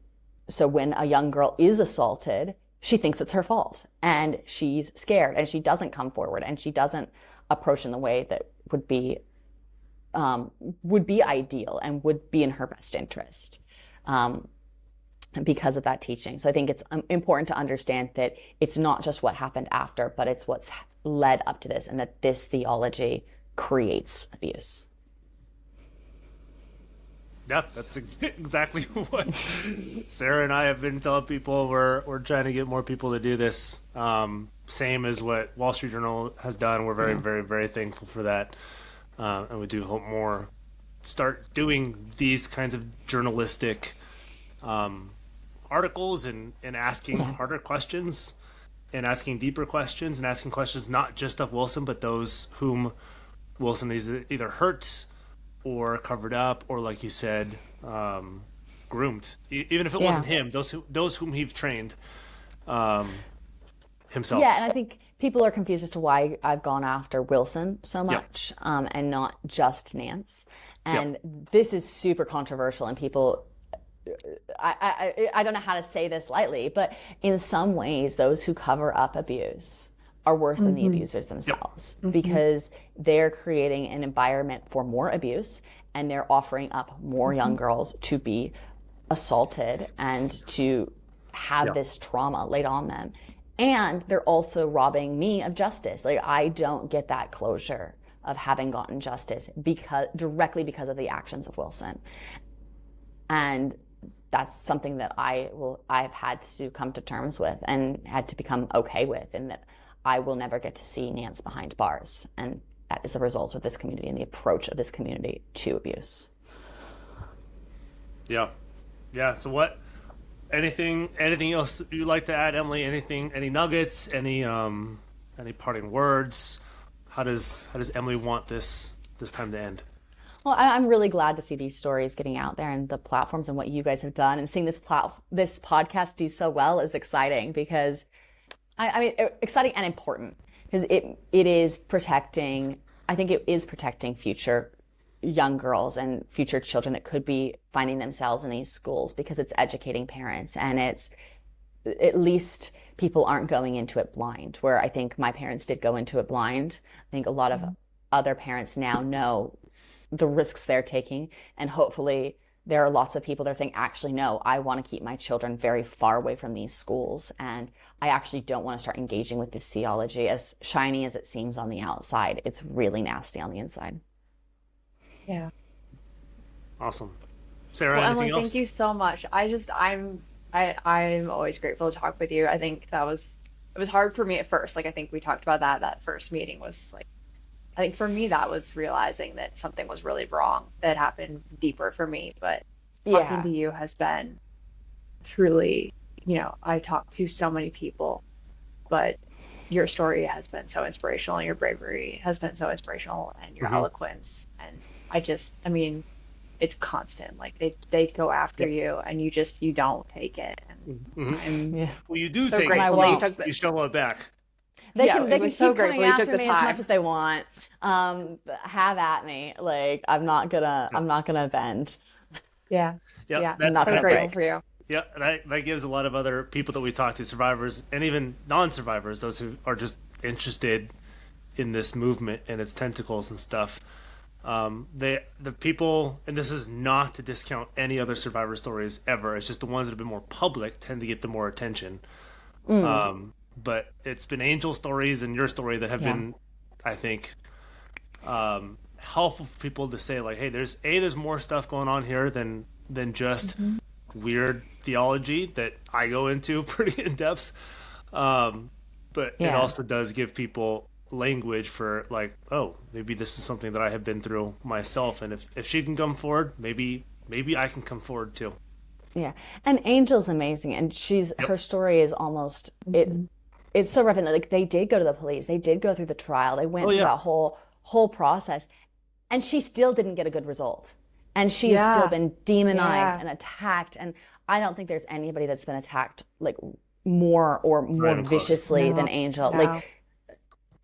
so when a young girl is assaulted, she thinks it's her fault, and she's scared, and she doesn't come forward, and she doesn't approach in the way that would be ideal and would be in her best interest. Because of that teaching. So I think it's important to understand that it's not just what happened after, but it's what's led up to this, and that this theology creates abuse. Yeah, that's exactly what Sarah and I have been telling people. We're trying to get more people to do this. Same as what Wall Street Journal has done. We're very, very, very thankful for that. And we do hope more start doing these kinds of journalistic articles and asking harder questions and asking deeper questions and asking questions not just of Wilson, but those whom Wilson is either hurt or covered up, or, like you said, groomed. Even if it wasn't him, those whom he's trained himself. Yeah, and I think people are confused as to why I've gone after Wilson so much, and not just Nance. And this is super controversial, and people, I don't know how to say this lightly, but in some ways, those who cover up abuse are worse than the abusers themselves, because they're creating an environment for more abuse, and they're offering up more young girls to be assaulted and to have this trauma laid on them. And they're also robbing me of justice. Like, I don't get that closure of having gotten justice directly because of the actions of Wilson. And that's something that I've had to come to terms with and had to become okay with, and that I will never get to see Nance behind bars. And that is a result of this community and the approach of this community to abuse. Yeah. So anything else you'd like to add, Emily? Any nuggets, any parting words? How does Emily want this time to end? Well, I'm really glad to see these stories getting out there, and the platforms and what you guys have done, and seeing this podcast do so well is exciting, because I mean, exciting and important, because it is protecting. I think it is protecting future young girls and future children that could be finding themselves in these schools, because it's educating parents, and it's at least people aren't going into it blind, where I think my parents did go into it blind. I think a lot of other parents now know the risks they're taking, and hopefully there are lots of people that are saying, actually, no, I want to keep my children very far away from these schools, and I actually don't want to start engaging with this theology. As shiny as it seems on the outside, it's really nasty on the inside. Yeah. Awesome. Sarah, well, anything Emily, else? thank you so much. I'm always grateful to talk with you. I think it was hard for me at first. Like, I think we talked about that first meeting was like, I think for me that was realizing that something was really wrong that happened deeper for me. But talking to you has been truly, I talk to so many people, but your story has been so inspirational, and your bravery has been so inspirational, and your eloquence. And I mean, it's constant. Like they go after you, and you don't take it. And I'm Well, you do so take grateful it. that you took You shovel it back. They Yeah, can it keep was so coming grateful you took after the me as time. much as they want. Have at me. Like I'm not gonna bend. Yeah. Yeah, Yeah. that's not So gonna grateful break. for you. Yeah, that gives a lot of other people that we talk to, survivors and even non-survivors, those who are just interested in this movement and its tentacles and stuff. The people, and this is not to discount any other survivor stories ever. It's just the ones that have been more public tend to get the more attention. But it's been Angel stories and your story that have been, I think, helpful for people to say like, hey, there's more stuff going on here than just weird theology that I go into pretty in depth. But it also does give people language for like, oh, maybe this is something that I have been through myself, and if she can come forward, maybe I can come forward too. Yeah, and Angel's amazing, and her story is almost it's so rough. And like they did go to the police, they did go through the trial, they went through that whole process, and she still didn't get a good result, and she's still been demonized and attacked. And I don't think there's anybody that's been attacked like more viciously than Angel. No. Like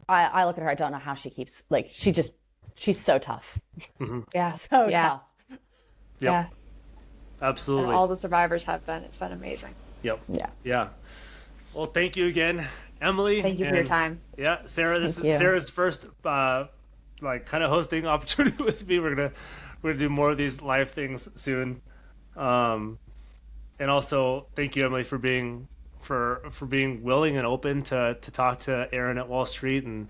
I look at her, I don't know how she keeps like she's so tough. Yeah. So tough. Yeah. Absolutely. And all the survivors have been. It's been amazing. Yep. Yeah. Yeah. Well, thank you again, Emily. Thank you for your time. Yeah, Sarah. This is Sarah's first like kind of hosting opportunity with me. We're gonna do more of these live things soon. And also thank you, Emily, for being willing and open to talk to Aaron at Wall Street. And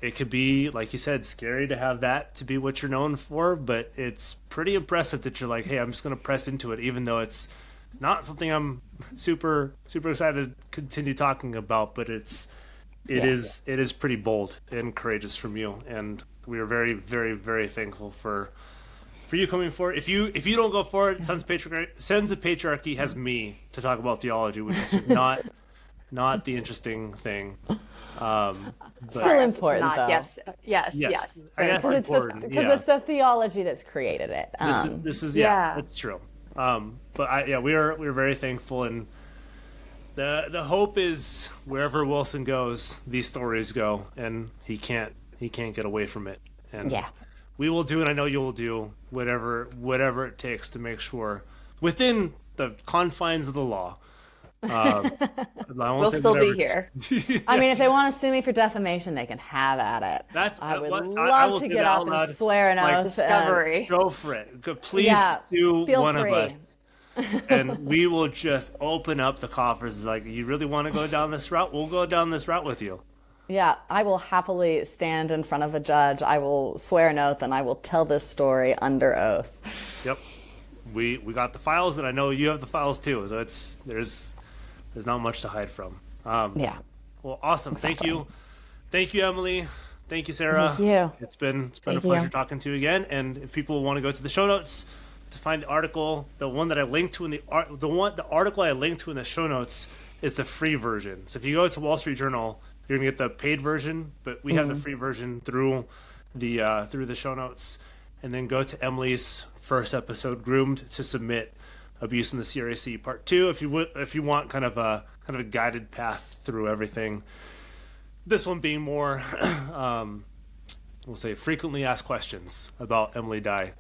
it could be, like you said, scary to have that to be what you're known for, but it's pretty impressive that you're like, hey, I'm just going to press into it, even though it's not something I'm super excited to continue talking about. But it is pretty bold and courageous from you, and we are very, very, very thankful for you coming forward. If you don't go for it, Sons of Patriarchy has me to talk about theology, which is not the interesting thing. Still important, though. Yes. I got it important because it's the theology that's created it. This is it's true. We're very thankful, and the hope is wherever Wilson goes, these stories go, and he can't get away from it. And we will do, and I know you will do whatever it takes to make sure within the confines of the law. We'll still be here. I mean, if they want to sue me for defamation, they can have at it. I would love to get up and swear an oath. Discovery. Go for it. Please sue one of us. And we will just open up the coffers. Like, you really want to go down this route? We'll go down this route with you. Yeah, I will happily stand in front of a judge. I will swear an oath, and I will tell this story under oath. Yep. We got the files, and I know you have the files too. So there's not much to hide from. Well, awesome. Exactly. Thank you, Emily. Thank you, Sarah. Thank you. It's been a pleasure talking to you again. And if people want to go to the show notes to find the article, the one that I linked to the article I linked to in the show notes is the free version. So if you go to Wall Street Journal, you're gonna get the paid version, but we have the free version through the show notes. And then go to Emily's first episode, Groomed to Submit: Abuse in the CRAC Part 2, if you want kind of a guided path through everything. This one being more, we'll say, frequently asked questions about Emilie Dye,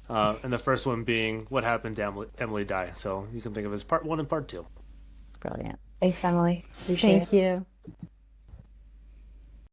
and the first one being what happened to Emilie Dye. So you can think of it as Part 1 and Part 2. Brilliant. Thanks, Emily. Appreciate it. Thank you.